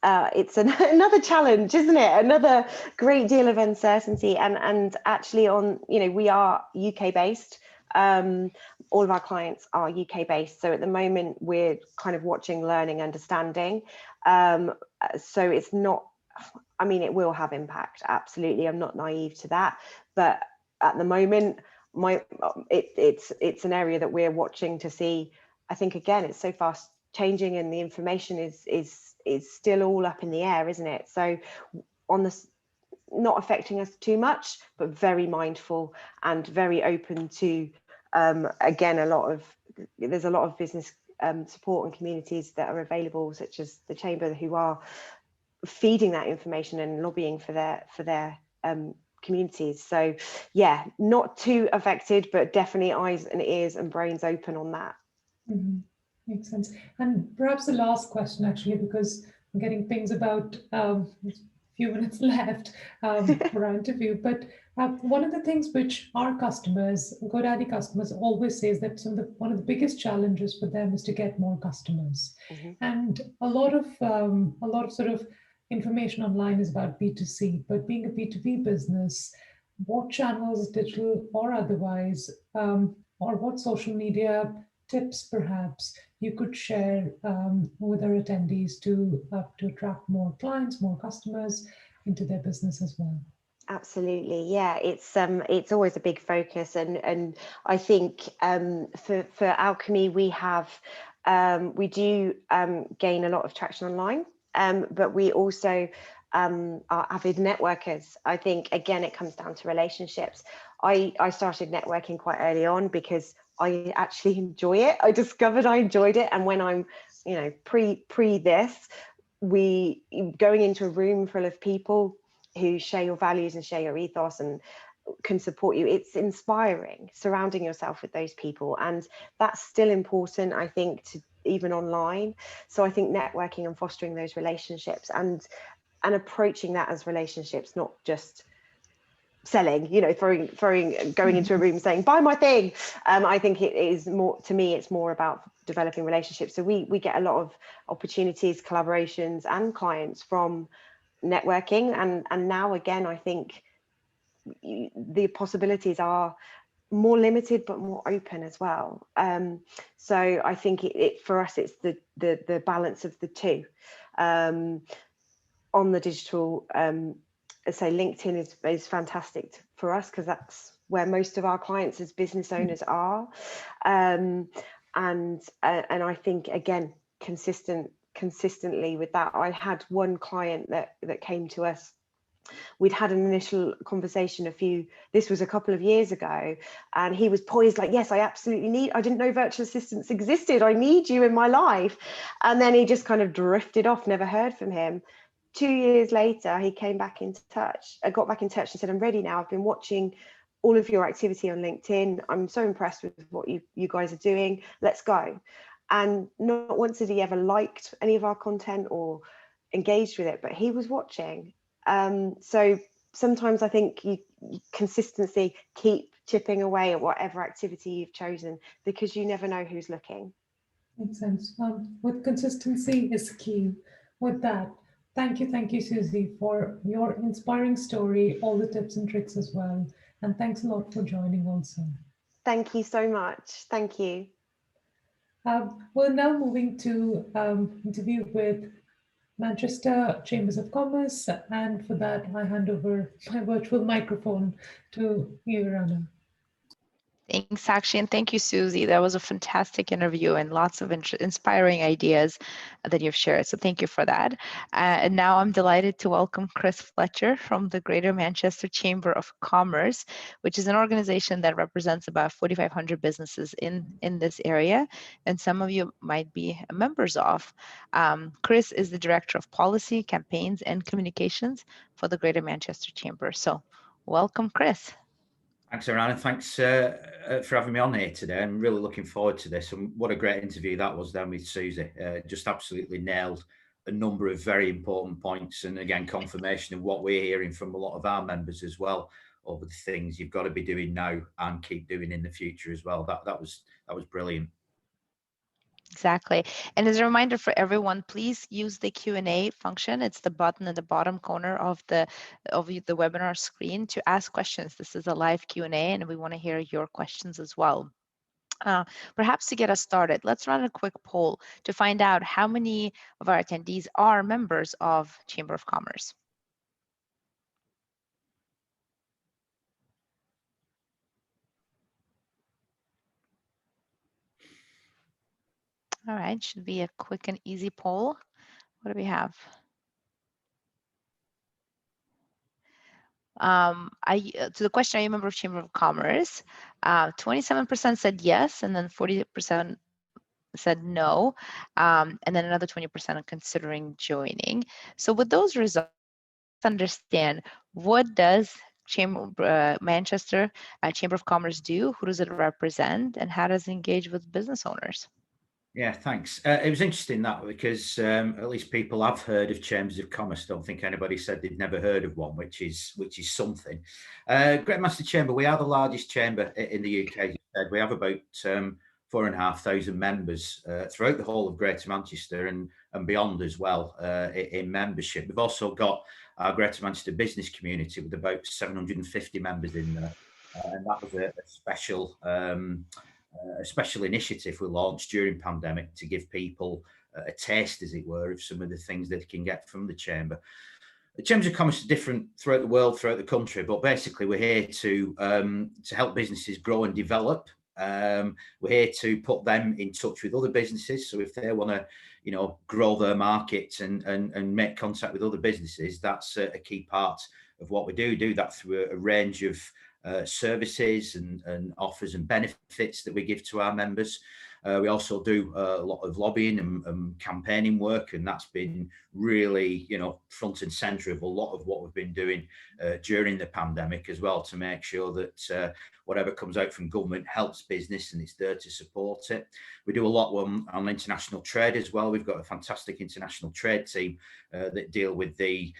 Speaker 7: another challenge, isn't it? Another great deal of uncertainty, and actually we are UK based. All of our clients are UK based, so at the moment we're kind of watching, learning, understanding. So it's not, I mean, it will have impact, absolutely. I'm not naive to that, but at the moment, it's an area that we're watching to see. I think again, it's so fast changing, and the information is still all up in the air, isn't it? So on this, not affecting us too much, but very mindful and very open to again, there's a lot of business support and communities that are available, such as the Chamber, who are feeding that information and lobbying for their communities. So yeah, not too affected, but definitely eyes and ears and brains open on that.
Speaker 6: Mm-hmm. Makes sense. And perhaps the last question, actually, because I'm getting things about a few minutes left for our interview. But one of the things which our customers, GoDaddy customers, always say is that one of the biggest challenges for them is to get more customers.
Speaker 7: Mm-hmm.
Speaker 6: And a lot of sort of information online is about B2C, but being a B2B business, what channels, digital or otherwise, or what social media tips perhaps you could share with our attendees to attract more clients, more customers into their business as well?
Speaker 7: Absolutely, yeah. It's always a big focus, and I think for Alchemy we do gain a lot of traction online, but we also are avid networkers. I think again it comes down to relationships. I started networking quite early on because I actually enjoy it. I discovered I enjoyed it, and when I'm pre this, going into a room full of people who share your values and share your ethos and can support you, it's inspiring surrounding yourself with those people, and that's still important, I think, to even online. So I think networking and fostering those relationships and approaching that as relationships, not just selling, going into a room saying buy my thing. I think it is more, to me it's more about developing relationships. So we get a lot of opportunities, collaborations and clients from networking, and now again I think the possibilities are more limited but more open as well. So I think for us it's the balance of the two. On the digital, so LinkedIn is fantastic for us because that's where most of our clients as business owners are, and I think again consistently with that. I had one client that came to us. We'd had an initial conversation this was a couple of years ago, and he was poised like, yes, I didn't know virtual assistants existed, I need you in my life. And then he just kind of drifted off, never heard from him. 2 years later, he came back in touch. I got back in touch and said, I'm ready now. I've been watching all of your activity on LinkedIn. I'm so impressed with what you guys are doing. Let's go. And not once did he ever liked any of our content or engaged with it, but he was watching. So sometimes I think you consistency, keep chipping away at whatever activity you've chosen, because you never know who's looking.
Speaker 6: Makes sense. With consistency is key. With that, thank you, Susie, for your inspiring story, all the tips and tricks as well. And thanks a lot for joining also.
Speaker 7: Thank you so much. Thank you.
Speaker 6: We're now moving to interview with Manchester Chambers of Commerce. And for that, I hand over my virtual microphone to you, Rana.
Speaker 2: Thanks, Sakshi, and thank you, Susie. That was a fantastic interview and lots of inspiring ideas that you've shared. So thank you for that. And now I'm delighted to welcome Chris Fletcher from the Greater Manchester Chamber of Commerce, which is an organization that represents about 4,500 businesses in this area, and some of you might be members of. Chris is the Director of Policy, Campaigns, and Communications for the Greater Manchester Chamber. So welcome, Chris.
Speaker 8: Thanks, Aaron, and thanks for having me on here today. I'm really looking forward to this, and what a great interview that was then with Susie. Just absolutely nailed a number of very important points, and again, confirmation of what we're hearing from a lot of our members as well, over the things you've got to be doing now and keep doing in the future as well. That was brilliant.
Speaker 2: Exactly. And as a reminder for everyone, please use the Q&A function. It's the button at the bottom corner of the webinar screen to ask questions. This is a live Q&A, and we want to hear your questions as well. Perhaps to get us started, let's run a quick poll to find out how many of our attendees are members of Chamber of Commerce. All right, should be a quick and easy poll. What do we have? To the question, are you a member of Chamber of Commerce? 27% said yes, and then 40% said no, and then another 20% are considering joining. So with those results, understand, what does Manchester Chamber of Commerce do? Who does it represent? And how does it engage with business owners?
Speaker 8: Yeah, thanks. It was interesting that, because at least people have heard of Chambers of Commerce. Don't think anybody said they'd never heard of one, which is something. Greater Manchester Chamber, we are the largest chamber in the UK. We have about 4,500 members throughout the whole of Greater Manchester and beyond as well in membership. We've also got our Greater Manchester business community with about 750 members in there, and that was a special initiative we launched during pandemic to give people a taste, as it were, of some of the things that they can get from the chamber. The Chambers of Commerce are different throughout the world, throughout the country, but basically we're here to help businesses grow and develop. We're here to put them in touch with other businesses. So if they want to, grow their market and make contact with other businesses, that's a key part of what we do. Do that through a range of services and offers and benefits that we give to our members. We also do a lot of lobbying and campaigning work, and that's been really, front and center of a lot of what we've been doing during the pandemic as well, to make sure that whatever comes out from government helps business and it's there to support it. We do a lot on international trade as well. We've got a fantastic international trade team that deal with the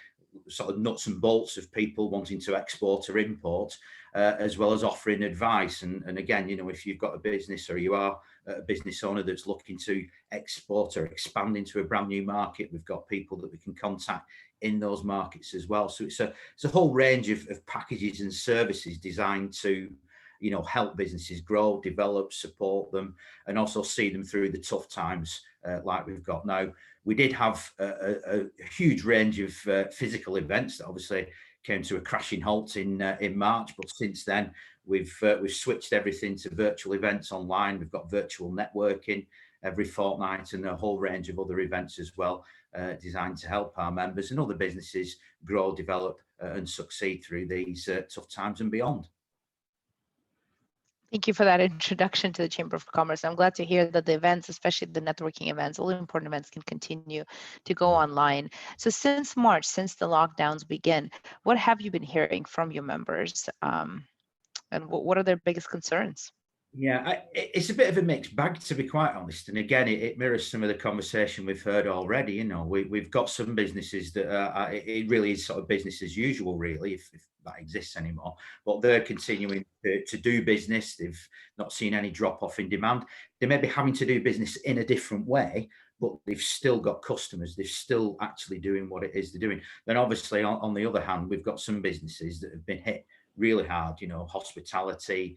Speaker 8: sort of nuts and bolts of people wanting to export or import, as well as offering advice. And again, if you've got a business or you are a business owner that's looking to export or expand into a brand new market, we've got people that we can contact in those markets as well. So it's a whole range of packages and services designed to help businesses grow, develop, support them, and also see them through the tough times like we've got now. We did have a huge range of physical events that obviously came to a crashing halt in March, but since then we've switched everything to virtual events online. We've got virtual networking every fortnight and a whole range of other events as well, designed to help our members and other businesses grow, develop, and succeed through these tough times and beyond.
Speaker 2: Thank you for that introduction to the Chamber of Commerce. I'm glad to hear that the events, especially the networking events, all the important events, can continue to go online. So since March, since the lockdowns began, what have you been hearing from your members? And what are their biggest concerns?
Speaker 8: Yeah, it's a bit of a mixed bag, to be quite honest. And again, it mirrors some of the conversation we've heard already. We've got some businesses that it really is sort of business as usual, really, if that exists anymore. But they're continuing to do business. They've not seen any drop off in demand. They may be having to do business in a different way, but they've still got customers. They're still actually doing what it is they're doing. Then obviously, on the other hand, we've got some businesses that have been hit really hard, hospitality,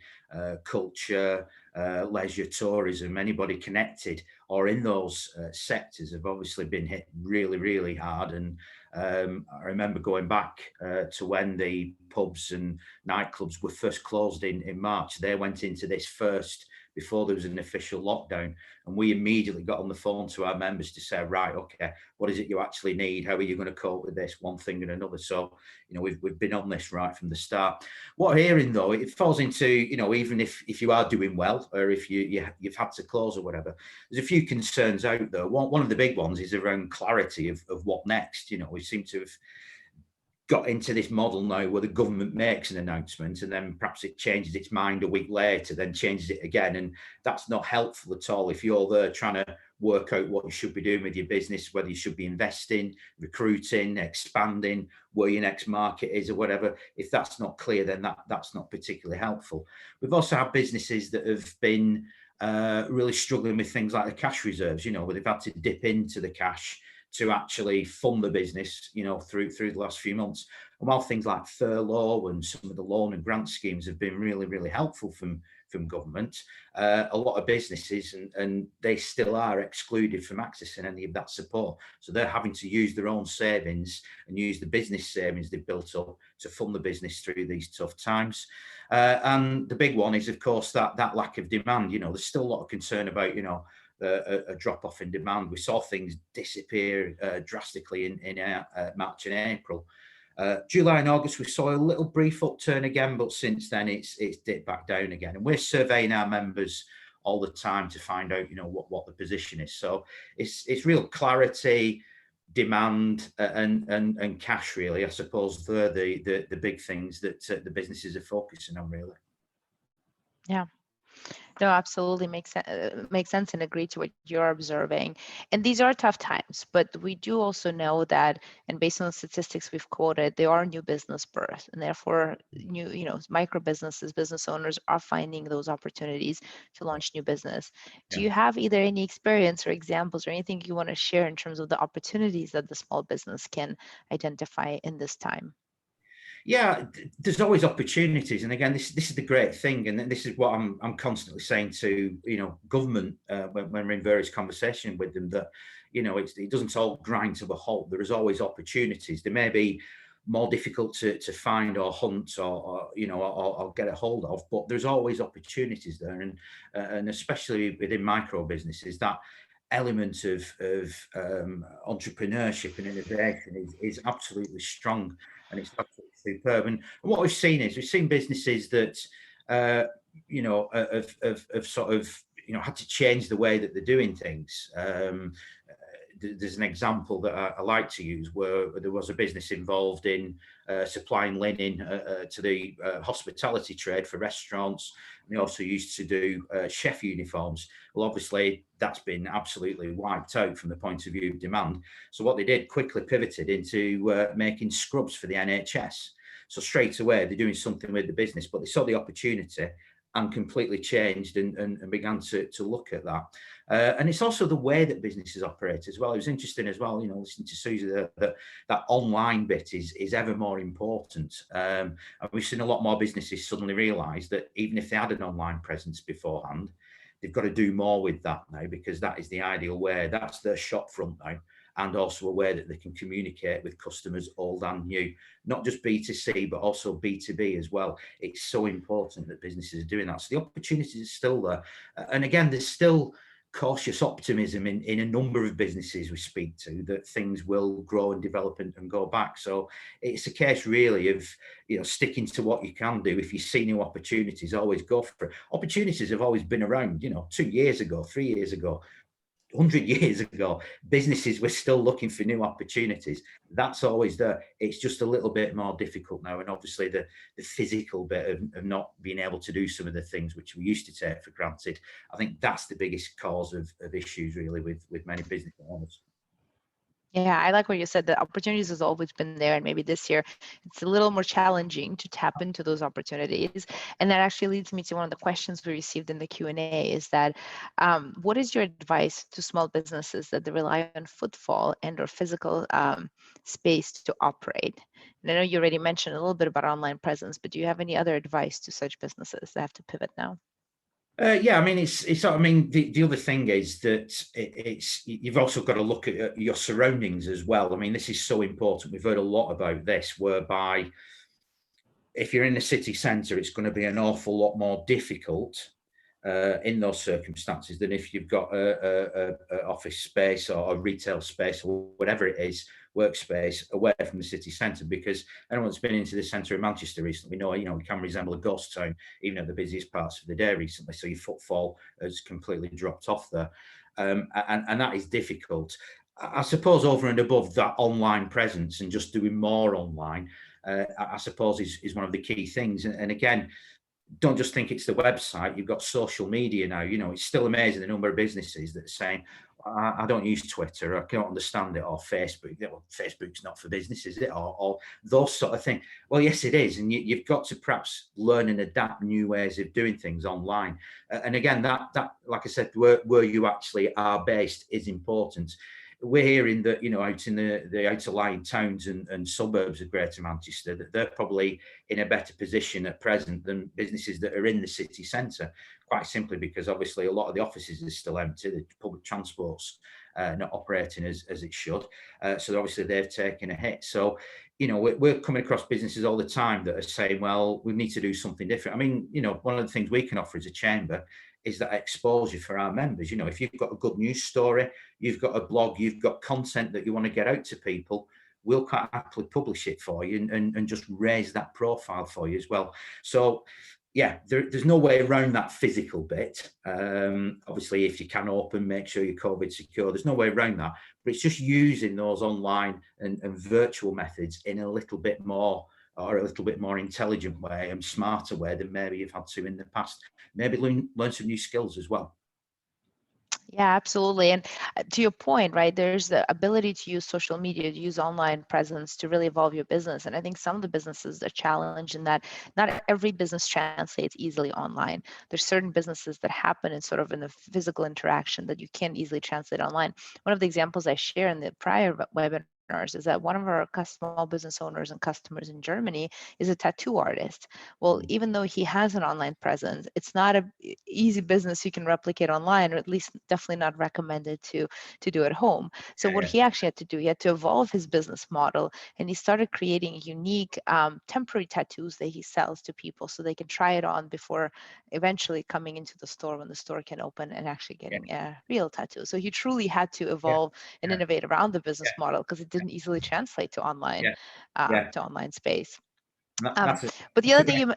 Speaker 8: culture, leisure, tourism, anybody connected or in those sectors have obviously been hit really, really hard. And I remember going back to when the pubs and nightclubs were first closed in March. They went into this first before there was an official lockdown, and we immediately got on the phone to our members to say, right, okay, what is it you actually need? How are you going to cope with this one thing and another? So, you know, we've been on this right from the start. What I'm hearing though, it falls into, you know, even if you are doing well, or if you've had to close or whatever, there's a few concerns out there. One of the big ones is around clarity of what next. You know, we seem to have got into this model now where the government makes an announcement and then perhaps it changes its mind a week later, then changes it again. And that's not helpful at all if you're there trying to work out what you should be doing with your business, whether you should be investing, recruiting, expanding, where your next market is or whatever. If that's not clear, then that's not particularly helpful. We've also had businesses that have been really struggling with things like the cash reserves, you know, where they've had to dip into the cash to actually fund the business, you know, through the last few months. And while things like furlough and some of the loan and grant schemes have been really, really helpful from government, a lot of businesses, and they still are excluded from accessing any of that support. So they're having to use their own savings and use the business savings they've built up to fund the business through these tough times. And the big one is, of course, that lack of demand. You know, there's still a lot of concern about, you know, a drop off in demand. We saw things disappear drastically in March and April. July and August, we saw a little brief upturn again, but since then it's dipped back down again. And we're surveying our members all the time to find out, you know, what the position is. So it's real clarity, demand, and cash, really. I suppose they're the big things that the businesses are focusing on, really.
Speaker 2: Yeah. No, absolutely makes sense and agree to what you're observing. And these are tough times, but we do also know that, and based on the statistics we've quoted, there are new business births, and therefore micro businesses, business owners are finding those opportunities to launch new business. Do you have either any experience or examples or anything you want to share in terms of the opportunities that the small business can identify in this time?
Speaker 8: Yeah, there's always opportunities, and again, this is the great thing, and this is what I'm constantly saying to, you know, government when we're in various conversations with them, that, you know, it doesn't all grind to a halt. There is always opportunities. They may be more difficult to find or hunt or get a hold of, but there's always opportunities there, and especially within micro businesses, that element of entrepreneurship and innovation is absolutely strong, and it's absolutely superb. And what we've seen businesses that have sort of, you know, had to change the way that they're doing things. There's an example that I like to use where there was a business involved in supplying linen to the hospitality trade for restaurants. And they also used to do chef uniforms. Well, obviously, that's been absolutely wiped out from the point of view of demand. So what they did, quickly pivoted into making scrubs for the NHS. So straight away, they're doing something with the business, but they saw the opportunity and completely changed and began to look at that. And it's also the way that businesses operate as well. It was interesting as well, you know, listening to Susie, that online bit is ever more important. And we've seen a lot more businesses suddenly realise that even if they had an online presence beforehand, they've got to do more with that now, because that is the ideal way. That's their shop front now, and also a way that they can communicate with customers old and new, not just B2C, but also B2B as well. It's so important that businesses are doing that. So the opportunities are still there. And again, there's still cautious optimism in a number of businesses we speak to that things will grow and develop and go back. So it's a case really of, you know, sticking to what you can do. If you see new opportunities, always go for it. Opportunities have always been around, you know, 2 years ago, 3 years ago, 100 years ago, businesses were still looking for new opportunities. That's always there. It's just a little bit more difficult now. And obviously the physical bit of not being able to do some of the things which we used to take for granted, I think that's the biggest cause of issues really with many business owners.
Speaker 2: Yeah, I like what you said. The opportunities has always been there, and maybe this year it's a little more challenging to tap into those opportunities. And that actually leads me to one of the questions we received in the Q&A, is that what is your advice to small businesses that they rely on footfall and or physical space to operate? And I know you already mentioned a little bit about online presence, but do you have any other advice to such businesses that have to pivot now?
Speaker 8: Yeah, I mean, it's. I mean, the other thing is that you've also got to look at your surroundings as well. I mean, this is so important. We've heard a lot about this, whereby if you're in the city centre, it's going to be an awful lot more difficult in those circumstances than if you've got a office space or a retail space or whatever it is, workspace away from the city centre. Because anyone that's been into the centre of Manchester recently know, it can resemble a ghost town, even at the busiest parts of the day recently. So your footfall has completely dropped off there, and that is difficult. I suppose over and above that online presence and just doing more online, I suppose is one of the key things. And again, don't just think it's the website. You've got social media now. It's still amazing the number of businesses that are saying, I don't use Twitter, I can't understand it, or Facebook. Well, Facebook's not for business, is it? Or those sort of things. Well, yes, it is. And you've got to perhaps learn and adapt new ways of doing things online. And again, that like I said, where you actually are based is important. We're hearing that, out in the outer lying towns and suburbs of Greater Manchester, that they're probably in a better position at present than businesses that are in the city centre, quite simply because obviously a lot of the offices are still empty, the public transport's not operating as it should. So obviously they've taken a hit. So, we're coming across businesses all the time that are saying, well, we need to do something different. I mean, one of the things we can offer as a chamber is that exposure for our members. If you've got a good news story, you've got a blog, you've got content that you want to get out to people, we'll quite happily publish it for you and just raise that profile for you as well. So yeah, there's no way around that physical bit. Obviously, if you can open, make sure you're COVID secure. There's no way around that. But it's just using those online and virtual methods in a little bit more intelligent way and smarter way than maybe you've had to in the past. Maybe learn some new skills as well.
Speaker 2: Yeah, absolutely. And to your point, right, there's the ability to use social media, to use online presence to really evolve your business. And I think some of the businesses are challenged in that not every business translates easily online. There's certain businesses that happen in sort of in the physical interaction that you can't easily translate online. One of the examples I share in the prior webinar is that one of our small business owners and customers in Germany is a tattoo artist. Well, even though he has an online presence, it's not an easy business you can replicate online, or at least definitely not recommended to do at home. So what he actually had to do, he had to evolve his business model, and he started creating unique temporary tattoos that he sells to people so they can try it on before eventually coming into the store when the store can open and actually getting a real tattoo. So he truly had to evolve and innovate around the business model because it didn't easily translate to online to online space. But the other thing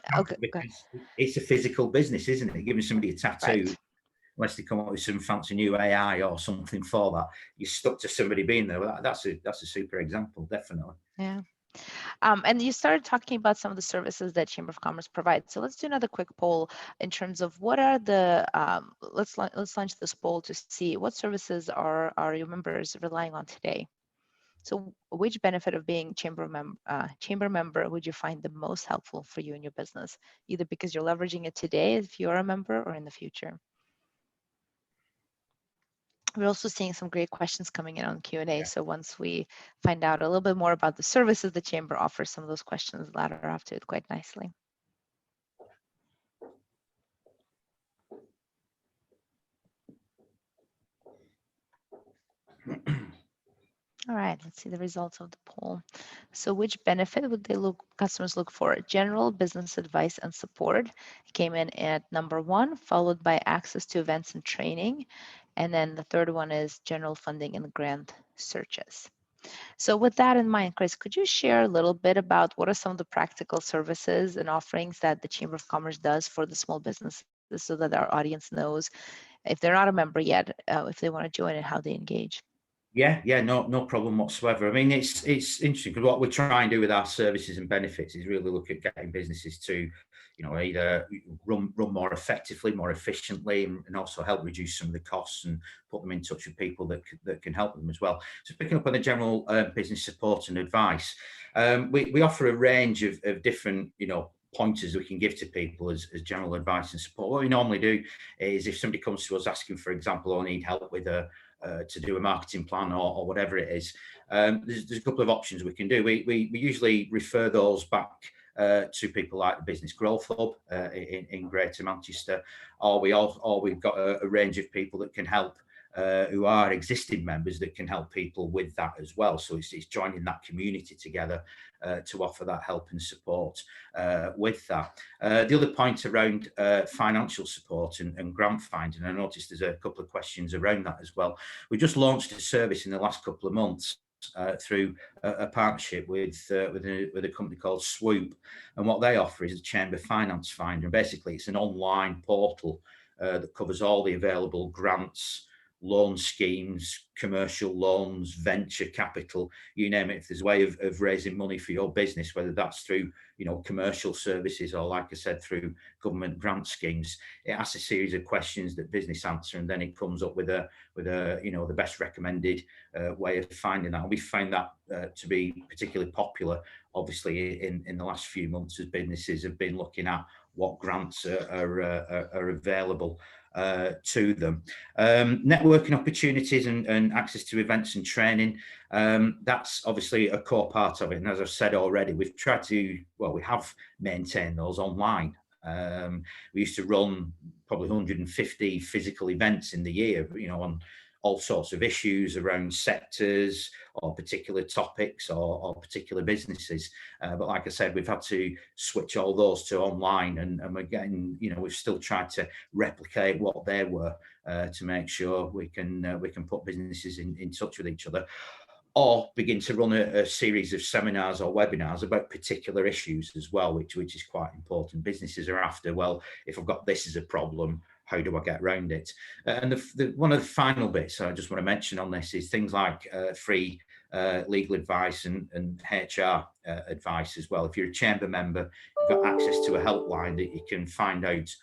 Speaker 8: it's a physical business, isn't it? Giving somebody a tattoo, unless they come up with some fancy new AI or something for that, you're stuck to somebody being there. Well, that's a super example, definitely.
Speaker 2: Yeah. And you started talking about some of the services that Chamber of Commerce provides. So let's do another quick poll in terms of what are the, let's launch this poll to see what services are your members relying on today. So which benefit of being chamber member would you find the most helpful for you in your business, either because you're leveraging it today if you're a member or in the future? We're also seeing some great questions coming in on Q&A. So once we find out a little bit more about the services the chamber offers, some of those questions ladder up to it quite nicely. All right, let's see the results of the poll. So which benefit would customers look for? General business advice and support came in at number 1, followed by access to events and training. And then the third one is general funding and grant searches. So with that in mind, Chris, could you share a little bit about what are some of the practical services and offerings that the Chamber of Commerce does for the small businesses so that our audience knows if they're not a member yet, if they want to join and how they engage?
Speaker 8: Yeah, no problem whatsoever. I mean, it's interesting because what we try and do with our services and benefits is really look at getting businesses to, either run more effectively, more efficiently, and also help reduce some of the costs and put them in touch with people that can help them as well. So picking up on the general business support and advice, we offer a range of different, pointers we can give to people as general advice and support. What we normally do is if somebody comes to us asking, for example, or need help with to do a marketing plan or whatever it is, there's a couple of options we can do. We usually refer those back to people like the Business Growth Hub in Greater Manchester, or we've got a range of people that can help who are existing members that can help people with that as well. So it's joining that community together to offer that help and support with that. The other point around financial support and grant finding, I noticed there's a couple of questions around that as well. We just launched a service in the last couple of months through a partnership with a company called Swoop, and what they offer is a Chamber Finance Finder. And basically, it's an online portal that covers all the available grants, loan schemes, commercial loans, venture capital, you name it. If there's a way of raising money for your business, whether that's through commercial services or, like I said, through government grant schemes, it asks a series of questions that business answer, and then it comes up with the best recommended way of finding that. And we found that to be particularly popular, obviously, in the last few months, as businesses have been looking at what grants are available to them. Networking opportunities and access to events and training, that's obviously a core part of it. And as I've said already, we have maintained those online. We used to run probably 150 physical events in the year, on all sorts of issues around sectors or particular topics or particular businesses. But like I said, we've had to switch all those to online, and again, we've still tried to replicate what they were to make sure we can put businesses in touch with each other, or begin to run a series of seminars or webinars about particular issues as well, which is quite important. Businesses are after, well, if I've got this as a problem, how do I get around it? And one of the final bits I just want to mention on this is things like free legal advice and HR advice as well. If you're a chamber member, you've got access to a helpline that you can find out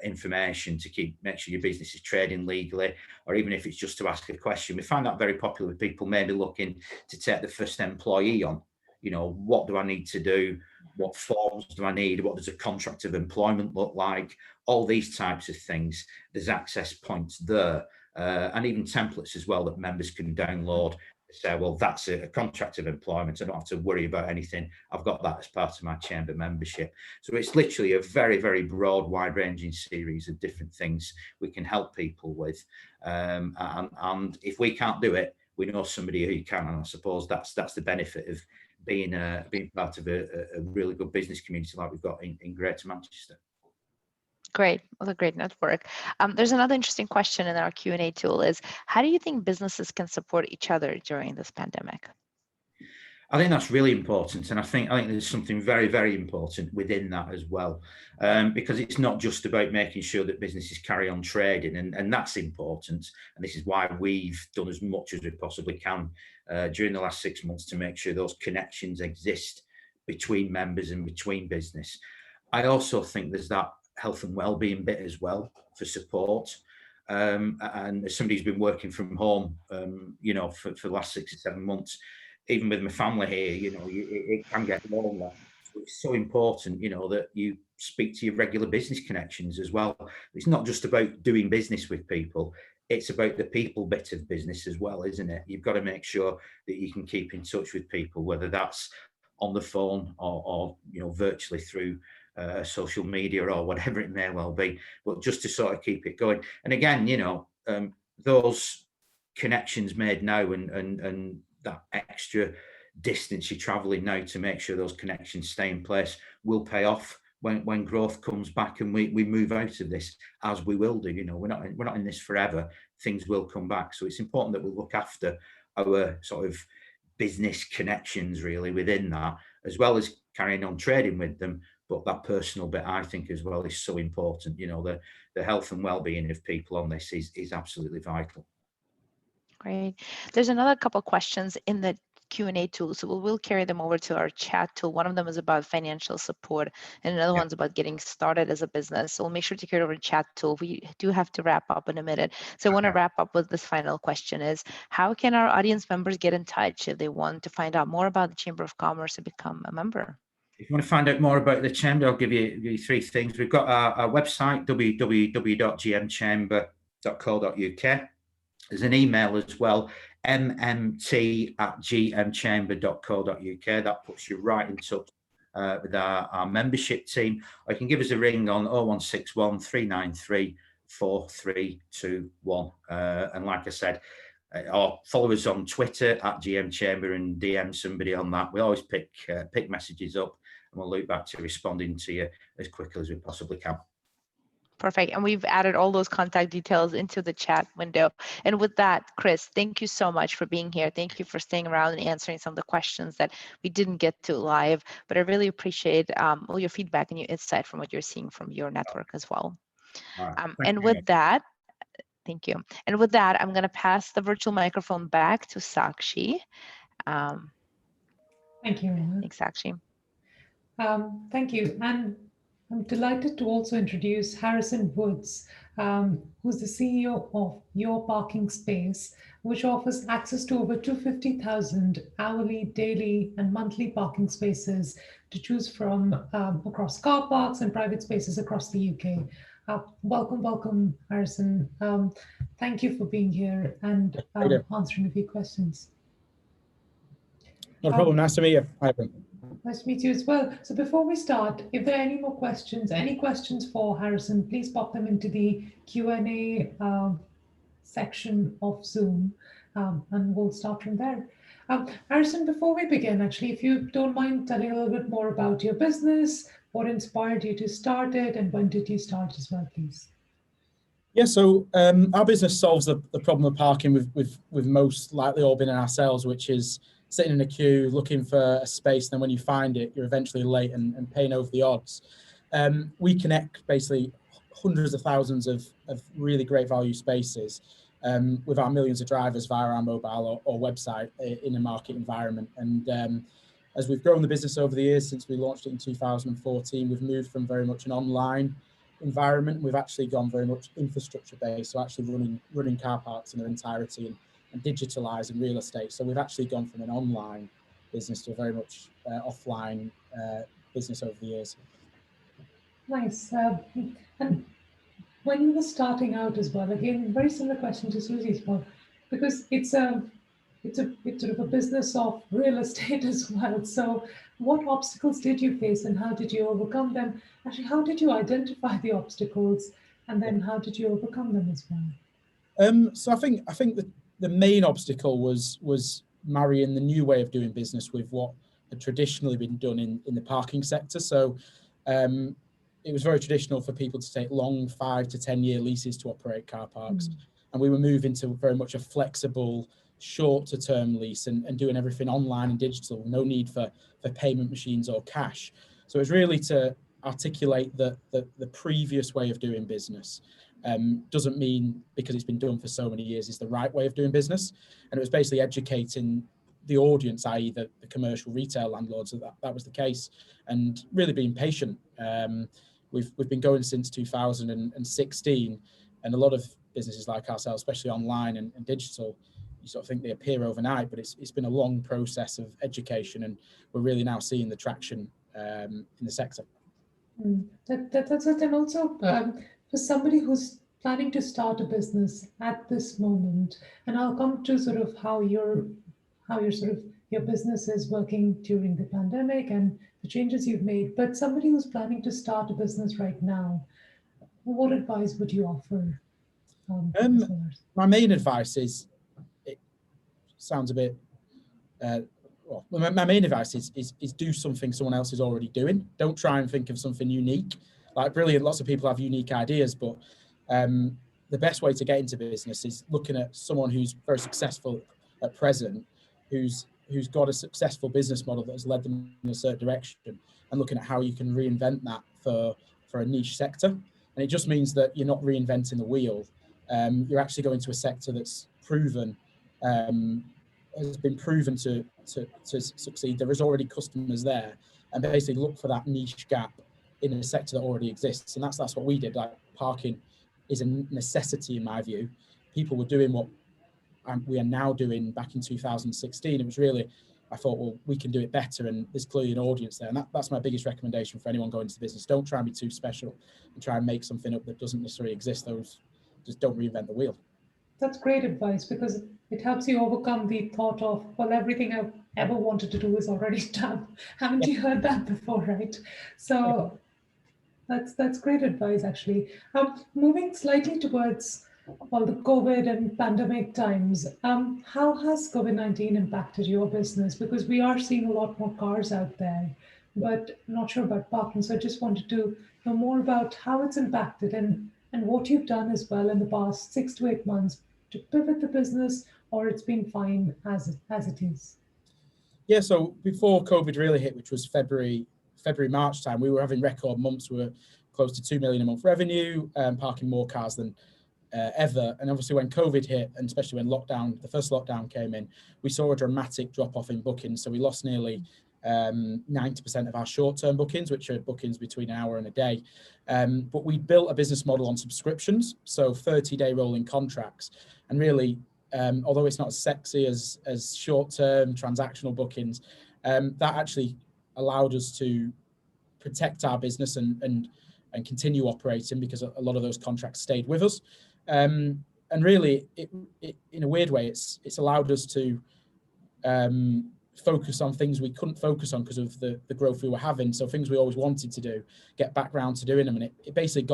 Speaker 8: information to make sure your business is trading legally, or even if it's just to ask a question. We find that very popular with people maybe looking to take the first employee on. What do I need to do? What forms do I need? What does a contract of employment look like? All these types of things. There's access points there, and even templates as well that members can download. Say, well, that's a contract of employment. I don't have to worry about anything. I've got that as part of my chamber membership. So it's literally a very, very broad, wide-ranging series of different things we can help people with. And if we can't do it, we know somebody who can. And I suppose that's the benefit of being part of a really good business community like we've got in Greater Manchester.
Speaker 2: Great. What a great network. There's another interesting question in our Q&A tool is, how do you think businesses can support each other during this pandemic?
Speaker 8: I think that's really important. And I think there's something very, very important within that as well, because it's not just about making sure that businesses carry on trading, and that's important. And this is why we've done as much as we possibly can during the last 6 months to make sure those connections exist between members and between business. I also think there's that health and well-being bit as well for support. And as somebody who's been working from home, for the last 6 or 7 months, even with my family here, it can get lonely. So it's so important, that you speak to your regular business connections as well. It's not just about doing business with people. It's about the people bit of business as well, isn't it? You've got to make sure that you can keep in touch with people, whether that's on the phone or virtually through social media or whatever it may well be, but just to sort of keep it going. And again, those connections made now and that extra distance you're traveling now to make sure those connections stay in place will pay off when growth comes back and we move out of this, as we will do. We're not in this forever. Things will come back. So it's important that we look after our sort of business connections really within that, as well as carrying on trading with them. But that personal bit, I think, as well, is so important. The health and well-being of people on this is absolutely vital.
Speaker 2: Great. There's another couple of questions in the Q&A tool, so we'll carry them over to our chat tool. One of them is about financial support, and another one's about getting started as a business. So we'll make sure to carry over to chat tool. We do have to wrap up in a minute. So I want to wrap up with this final question is, how can our audience members get in touch if they want to find out more about the Chamber of Commerce and become a member?
Speaker 8: If you want to find out more about the Chamber, I'll give you 3 things. We've got our website, www.gmchamber.co.uk. There's an email as well, mmt@gmchamber.co.uk. That puts you right in touch with our membership team, or you can give us a ring on 0161 393 4321. And like I said, or follow us on Twitter at GM Chamber and DM somebody on that. We always pick messages up, and we'll look back to responding to you as quickly as we possibly can.
Speaker 2: Perfect. And we've added all those contact details into the chat window. And with that, Chris, thank you so much for being here. Thank you for staying around and answering some of the questions that we didn't get to live, but I really appreciate all your feedback and your insight from what you're seeing from your network as well. And with that, thank you. And with that, I'm going to pass the virtual microphone back to Sakshi.
Speaker 6: Thank you, Emma.
Speaker 2: Thanks, Sakshi.
Speaker 6: Thank you. And I'm delighted to also introduce Harrison Woods, who's the CEO of Your Parking Space, which offers access to over 250,000 hourly, daily, and monthly parking spaces to choose from across car parks and private spaces across the UK. Welcome, Harrison. Thank you for being here and answering a few questions.
Speaker 9: No problem. Nice to meet you. Hi, everyone.
Speaker 6: Nice to meet you as well. So before we start, if there are any more questions, any questions for Harrison, please pop them into the Q&A section of Zoom, and we'll start from there. Harrison, before we begin, actually, if you don't mind telling a little bit more about your business, what inspired you to start it, and when did you start as well, please?
Speaker 9: Yeah, so our business solves the problem of parking with most likely all been in ourselves, which is sitting in a queue, looking for a space, then when you find it, you're eventually late and paying over the odds. We connect basically hundreds of thousands of really great value spaces with our millions of drivers via our mobile or website in a market environment. And as we've grown the business over the years, since we launched it in 2014, we've moved from very much an online environment. We've actually gone very much infrastructure based, so actually running car parks in their entirety and digitalizing real estate. So we've actually gone from an online business to a very much offline business over the years.
Speaker 6: Nice. And when you were starting out as well, again, very similar question to Susie's one, because it's sort of a business of real estate as well. So what obstacles did you face and how did you overcome them? Actually, how did you identify the obstacles and then how did you overcome them as well?
Speaker 9: So I think the main obstacle was marrying the new way of doing business with what had traditionally been done in the parking sector. So it was very traditional for people to take long 5 to 10 year leases to operate car parks. And we were moving to very much a flexible, shorter term lease and doing everything online and digital, no need for payment machines or cash. So it was really to articulate the previous way of doing business. Doesn't mean because it's been done for so many years is the right way of doing business. And it was basically educating the audience, i.e. the commercial retail landlords, that was the case, and really being patient. We've been going since 2016, and a lot of businesses like ourselves, especially online and digital, you sort of think they appear overnight, but it's been a long process of education, and we're really now seeing the traction in the sector.
Speaker 6: That's it. And also for somebody who's planning to start a business at this moment, and I'll come to sort of how your business is working during the pandemic and the changes you've made, but somebody who's planning to start a business right now, what advice would you offer?
Speaker 9: My main advice is, it sounds a bit, my main advice is do something someone else is already doing. Don't try and think of something unique. Like brilliant, lots of people have unique ideas, but the best way to get into business is looking at someone who's very successful at present, who's got a successful business model that has led them in a certain direction, and looking at how you can reinvent that for a niche sector. And it just means that you're not reinventing the wheel. You're actually going to a sector that's proven, has been proven to succeed. There is already customers there, and basically look for that niche gap in a sector that already exists. And that's what we did. Like, parking is a necessity in my view. People were doing what we are now doing back in 2016. It was really, I thought, well, we can do it better, and there's clearly an audience there. And that's my biggest recommendation for anyone going into the business. Don't try and be too special and try and make something up that doesn't necessarily exist. Just don't reinvent the wheel.
Speaker 6: That's great advice, because It helps you overcome the thought of, well, everything I've ever wanted to do is already done. Haven't you heard that before, right? So that's great advice, actually. Moving slightly towards all the COVID and pandemic times, how has COVID-19 impacted your business? Because we are seeing a lot more cars out there, but not sure about parking. So I just wanted to know more about how it's impacted and what you've done as well in the past 6 to 8 months to pivot the business, or it's been fine as it is.
Speaker 9: Yeah, so before COVID really hit, which was February, March time, we were having record months. We were close to 2 million a month revenue, parking more cars than ever. And obviously when COVID hit, and especially when the first lockdown came in, we saw a dramatic drop off in bookings. So we lost nearly 90% of our short-term bookings, which are bookings between an hour and a day. But we built a business model on subscriptions, so 30-day rolling contracts. And really, although it's not as sexy as short-term transactional bookings, that actually allowed us to protect our business and continue operating, because a lot of those contracts stayed with us. And really, it in a weird way, it's allowed us to focus on things we couldn't focus on because of the growth we were having. So things we always wanted to do, get back round to doing them. And it basically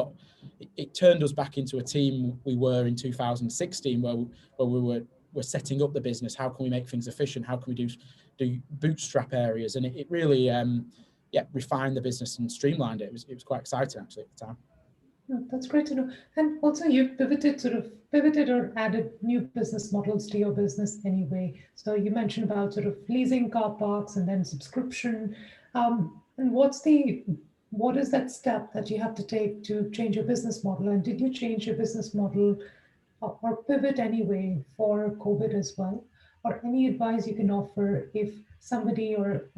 Speaker 9: it turned us back into a team we were in 2016, where we were setting up the business. How can we make things efficient? How can we do bootstrap areas? And it really, refined the business and streamlined it. It was quite exciting actually at the time.
Speaker 6: Oh, that's great to know. And also you've pivoted or added new business models to your business anyway. So you mentioned about sort of leasing car parks and then subscription. And what is that step that you have to take to change your business model? And did you change your business model or pivot anyway for COVID as well? Or any advice you can offer if somebody or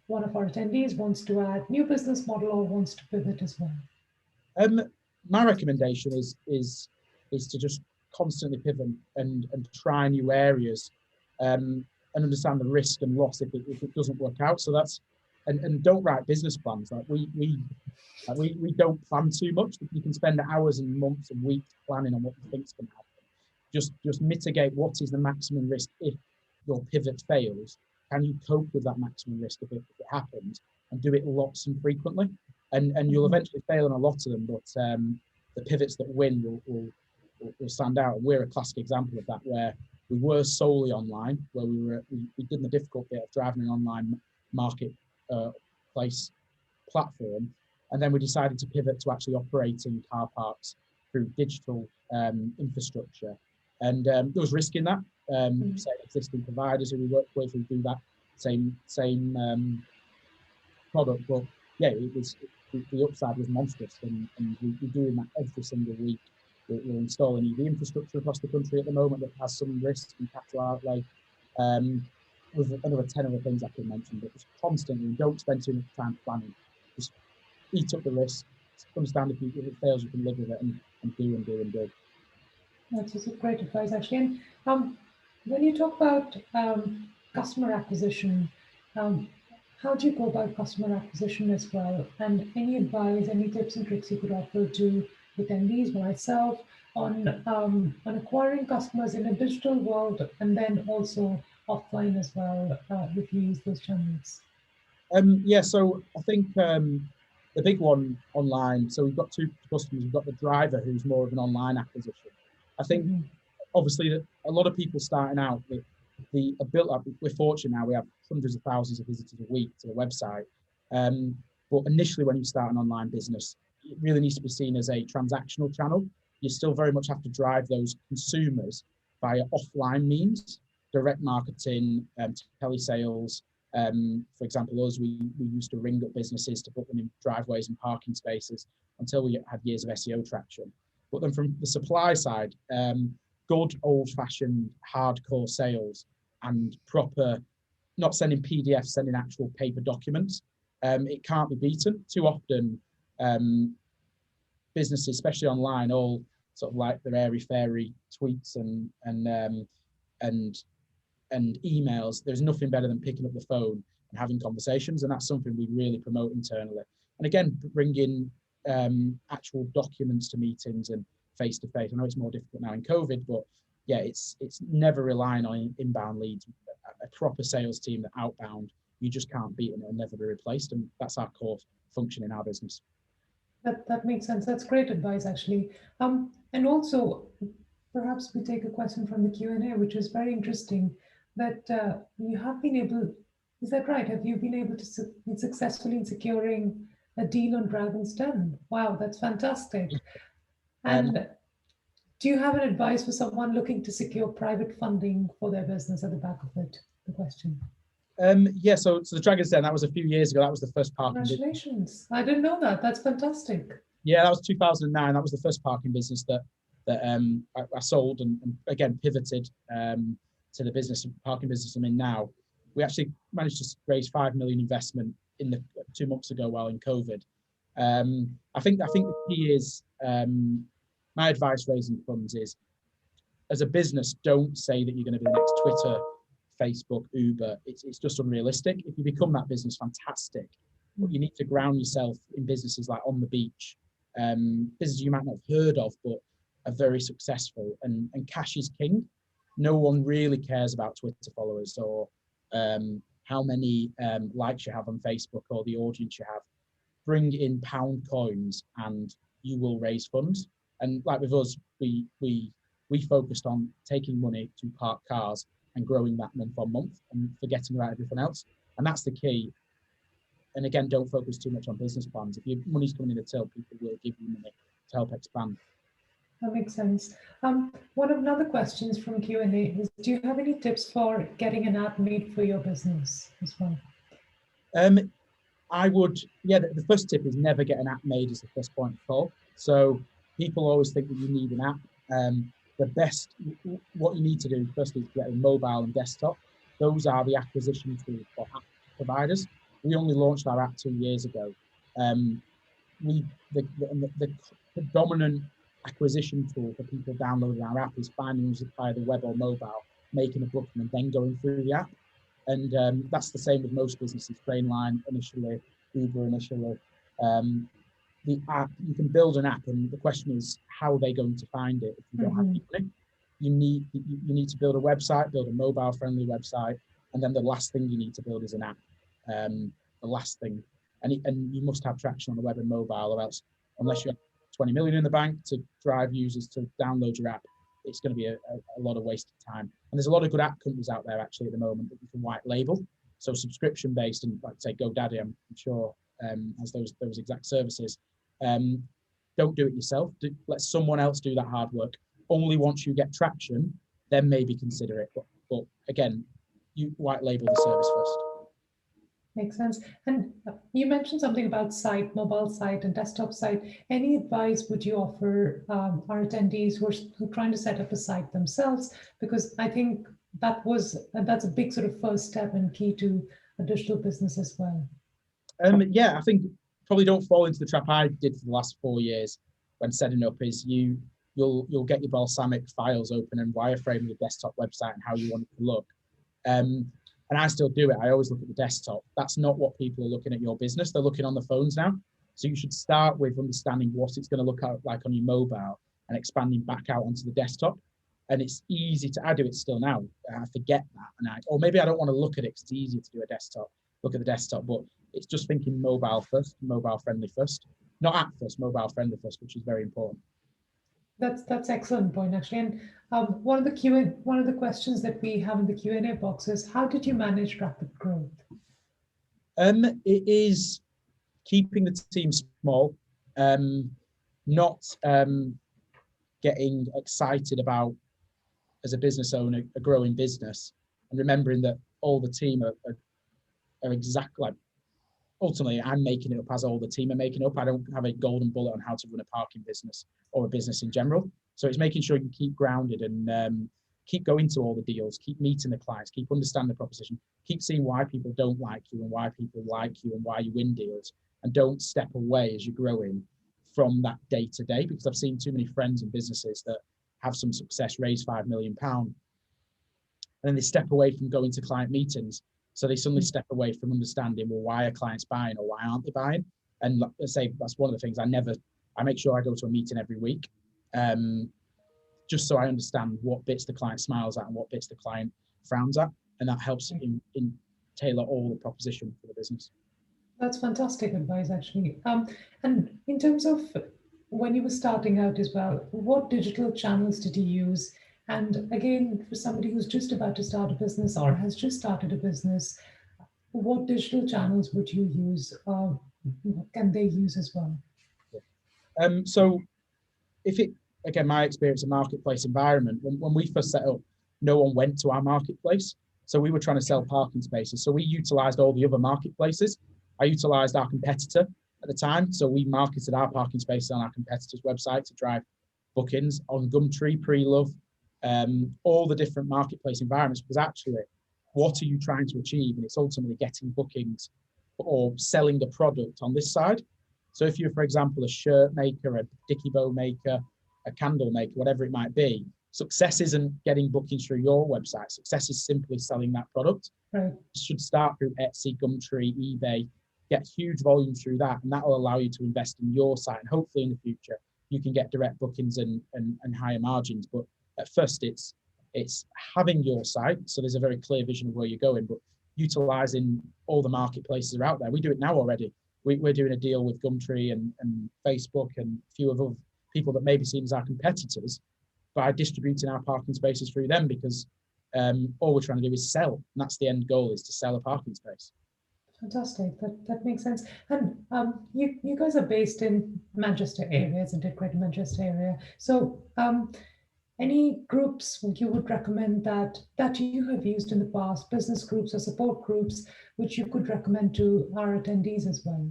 Speaker 6: one of our attendees wants to add new business model or wants to pivot as well?
Speaker 9: My recommendation is to just constantly pivot and try new areas, and understand the risk and loss if it doesn't work out. So that's and don't write business plans. Like we don't plan too much. You can spend hours and months and weeks planning on what you think's going to happen. Just mitigate what is the maximum risk if your pivot fails. Can you cope with that maximum risk if it happens, and do it lots and frequently? And you'll eventually fail in a lot of them, but the pivots that win will stand out. And we're a classic example of that, where we were solely online, where we did the difficult bit of driving an online marketplace platform, and then we decided to pivot to actually operating car parks through digital infrastructure. And there was risk in that. Say existing providers who we work with who do that same product, but yeah, it was. The upside was monstrous, and we're doing that every single week. We're installing EV infrastructure across the country at the moment that has some risk and capital outlay. With another 10 other things I could mention, but just constantly, don't spend too much time planning. Just eat up the risk, understand if it fails, you can live with it, and do.
Speaker 6: That's just a great advice, actually. And when you talk about customer acquisition, how do you go about customer acquisition as well? And any advice, any tips and tricks you could offer to attendees, myself, on acquiring customers in a digital world and then also offline as well, if you use those channels?
Speaker 9: So I think the big one online, so we've got two customers. We've got the driver, who's more of an online acquisition. I think obviously that a lot of people starting out with we're fortunate now, we have hundreds of thousands of visitors a week to the website. But initially, when you start an online business, it really needs to be seen as a transactional channel. You still very much have to drive those consumers via offline means, direct marketing, telesales. For example, us, we used to ring up businesses to put them in driveways and parking spaces until we had years of SEO traction. But then from the supply side, good old-fashioned hardcore sales and proper, not sending PDFs, sending actual paper documents. It can't be beaten. Too often, businesses, especially online, all sort of like their airy-fairy tweets and emails. There's nothing better than picking up the phone and having conversations, and that's something we really promote internally. And again, bringing actual documents to meetings and face-to-face. I know it's more difficult now in COVID, but yeah, it's never relying on inbound leads. A proper sales team that outbound, you just can't beat, and it'll never be replaced. And that's our core function in our business.
Speaker 6: That makes sense. That's great advice, actually. And also, perhaps we take a question from the Q&A, which is very interesting, that you have been able, is that right? Have you been able to be successful in securing a deal on Dragon's Den? Wow, that's fantastic. And do you have an advice for someone looking to secure private funding for their business at the back of it? The question.
Speaker 9: Yeah, so the Dragon's Den, that was a few years ago. That was the first parking business.
Speaker 6: Congratulations. I didn't know that. That's fantastic.
Speaker 9: Yeah, that was 2009. That was the first parking business that I sold and again pivoted to the parking business I'm in now. We actually managed to raise 5 million investment in the 2 months ago while in COVID. I think the key is, my advice raising funds is, as a business, don't say that you're going to be the next Twitter, Facebook, Uber. It's just unrealistic. If you become that business, fantastic. But you need to ground yourself in businesses like On the Beach, businesses you might not have heard of, but are very successful. And cash is king. No one really cares about Twitter followers or how many likes you have on Facebook or the audience you have. Bring in pound coins and you will raise funds. And like with us, we focused on taking money to park cars and growing that month on month and forgetting about everything else. And that's the key. And again, don't focus too much on business plans. If your money's coming in the till, people will give you money to help expand.
Speaker 6: That makes sense. One of the questions from Q&A is, do you have any tips for getting an app made for your business as well?
Speaker 9: I would, the first tip is never get an app made as the first point of call. So people always think that you need an app. What you need to do first is get a mobile and desktop. Those are the acquisition tools for app providers. We only launched our app 2 years ago. The predominant acquisition tool for people downloading our app is finding us via the web or mobile, making a booking, and then going through the app. And that's the same with most businesses. Trainline initially, Uber initially. The app, you can build an app, and the question is, how are they going to find it if you don't have any money? You need to build a website, build a mobile-friendly website, and then the last thing you need to build is an app. The last thing, and you must have traction on the web and mobile, or else, unless you have 20 million in the bank to drive users to download your app, it's going to be a lot of wasted time. And there's a lot of good app companies out there actually at the moment that you can white label, so subscription based, and like say GoDaddy, I'm sure has those exact services. Don't do it yourself. Let someone else do that hard work. Only once you get traction, then maybe consider it. But again, you white label the service first.
Speaker 6: Makes sense. And you mentioned something about mobile site and desktop site. Any advice would you offer our attendees who are trying to set up a site themselves? Because I think that's a big sort of first step and key to a digital business as well.
Speaker 9: Yeah, I think probably don't fall into the trap I did for the last 4 years when setting up. Is you'll get your balsamic files open and wireframe your desktop website and how you want it to look. And I still do it. I always look at the desktop. That's not what people are looking at your business. They're looking on the phones now. So you should start with understanding what it's going to look like on your mobile and expanding back out onto the desktop. And it's easy I do it still now. I forget that. Or maybe I don't want to look at it because it's easier to do look at the desktop, but it's just thinking mobile first, mobile friendly first, not app first, mobile friendly first, which is very important.
Speaker 6: That's excellent point, actually. And one of the questions that we have in the Q&A box is, how did you manage rapid growth?
Speaker 9: It is keeping the team small, not getting excited about, as a business owner, a growing business, and remembering that all the team are exactly like, ultimately, I'm making it up as all the team are making up. I don't have a golden bullet on how to run a parking business or a business in general. So it's making sure you keep grounded and keep going to all the deals, keep meeting the clients, keep understanding the proposition, keep seeing why people don't like you and why people like you and why you win deals, and don't step away as you're growing from that day to day, because I've seen too many friends and businesses that have some success, raise £5 million, and then they step away from going to client meetings. So they suddenly step away from understanding, well, why are clients buying or why aren't they buying? And let's say that's one of the things I make sure I go to a meeting every week, just so I understand what bits the client smiles at and what bits the client frowns at, and that helps in tailor all the proposition for the business.
Speaker 6: That's fantastic advice, actually. And in terms of when you were starting out as well, what digital channels did you use? And again, for somebody who's just about to start a business or has just started a business, what digital channels would you use? Can they use as well?
Speaker 9: So again, my experience in marketplace environment, when we first set up, no one went to our marketplace. So we were trying to sell parking spaces. So we utilized all the other marketplaces. I utilized our competitor at the time. So we marketed our parking spaces on our competitor's website to drive bookings on Gumtree, Pre-Love, all the different marketplace environments, because actually, what are you trying to achieve? And it's ultimately getting bookings or selling the product on this side. So if you're, for example, a shirt maker, a dicky bow maker, a candle maker, whatever it might be, success isn't getting bookings through your website. Success is simply selling that product.
Speaker 6: Right.
Speaker 9: You should start through Etsy, Gumtree, eBay, get huge volume through that, and that will allow you to invest in your site. And hopefully in the future, you can get direct bookings and higher margins. But at first, it's having your site. So there's a very clear vision of where you're going, but utilizing all the marketplaces that are out there. We do it now already. We're doing a deal with Gumtree and Facebook and a few of other people that maybe seem as our competitors by distributing our parking spaces through them, because all we're trying to do is sell. And that's the end goal, is to sell a parking space.
Speaker 6: Fantastic. That makes sense. And you guys are based in Manchester area, isn't it? Greater Manchester area. So any groups you would recommend that you have used in the past, business groups or support groups, which you could recommend to our attendees as well?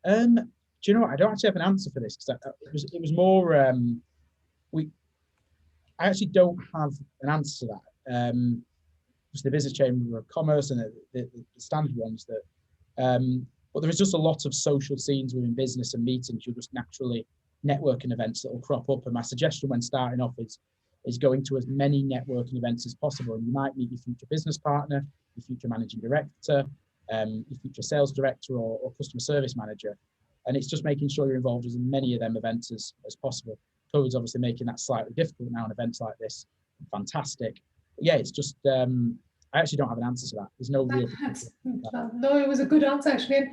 Speaker 9: Do you know what? I don't actually have an answer for this, because it was more I actually don't have an answer to that. Just the Business Chamber of Commerce and the standard ones that, but there is just a lot of social scenes within business and meetings. You'll just naturally networking events that will crop up. And my suggestion when starting off is going to as many networking events as possible. And you might meet your future business partner, your future managing director, your future sales director or customer service manager. And it's just making sure you're involved in as many of them events as possible. COVID's obviously making that slightly difficult now in events like this. Fantastic. But yeah, it's just, I actually don't have an answer to that. There's no real...
Speaker 6: No, it was a good answer, actually.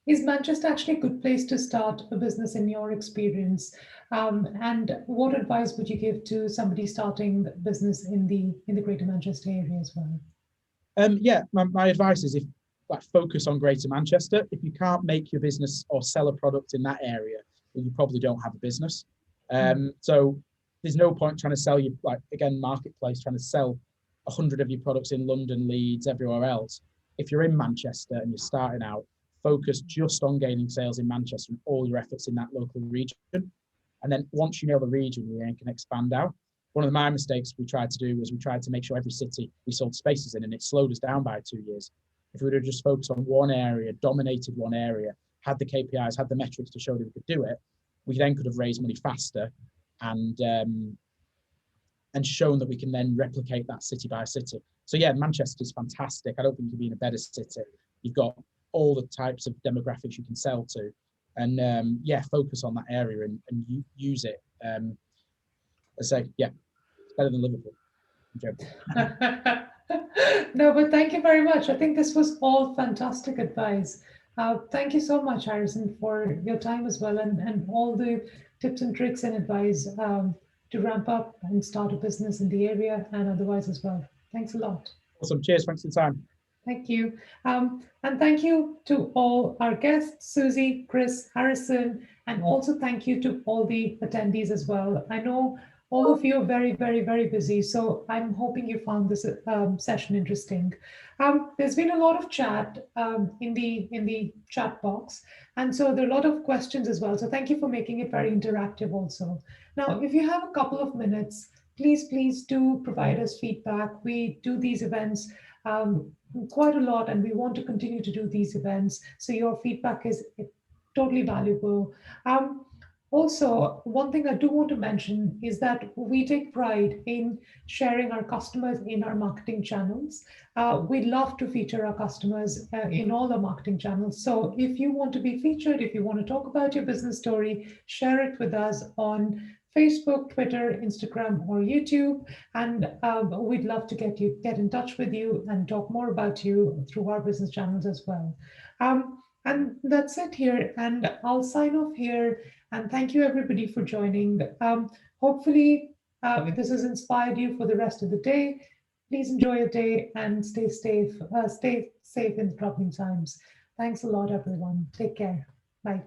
Speaker 6: Is Manchester actually a good place to start a business in your experience? And what advice would you give to somebody starting business in the Greater Manchester area as well?
Speaker 9: Yeah, my advice is focus on Greater Manchester. If you can't make your business or sell a product in that area, then you probably don't have a business. So there's no point trying to sell you, marketplace, trying to sell 100 of your products in London, Leeds, everywhere else. If you're in Manchester and you're starting out, focus just on gaining sales in Manchester and all your efforts in that local region. And then once you know the region, you then can expand out. One of my mistakes we tried to do was we tried to make sure every city we sold spaces in, and it slowed us down by 2 years. If we would have just focused on one area, dominated one area, had the KPIs, had the metrics to show that we could do it, we then could have raised money faster and shown that we can then replicate that city by city. So yeah, Manchester is fantastic. I don't think you can be in a better city. You've got all the types of demographics you can sell to, and yeah, focus on that area and use it. I say, yeah, it's better than Liverpool.
Speaker 6: No, but thank you very much. I think this was all fantastic advice. Thank you so much, Harrison, for your time as well, and all the tips and tricks and advice to ramp up and start a business in the area and otherwise as well. Thanks a lot.
Speaker 9: Awesome. Cheers. Thanks for the time.
Speaker 6: Thank you. And thank you to all our guests, Susie, Chris, Harrison, and also thank you to all the attendees as well. I know all of you are very, very, very busy, so I'm hoping you found this session interesting. There's been a lot of chat in the chat box, and so there are a lot of questions as well. So thank you for making it very interactive also. Now, if you have a couple of minutes, please do provide us feedback. We do these events quite a lot, and we want to continue to do these events. So your feedback is totally valuable. Also, one thing I do want to mention is that we take pride in sharing our customers in our marketing channels. We love to feature our customers in all our marketing channels. So if you want to be featured, if you want to talk about your business story, share it with us on Facebook, Twitter, Instagram, or YouTube. And we'd love to get in touch with you and talk more about you through our business channels as well. And that's it here. And I'll sign off here. And thank you everybody for joining. Hopefully this has inspired you for the rest of the day. Please enjoy your day and stay safe in the troubling times. Thanks a lot, everyone. Take care. Bye.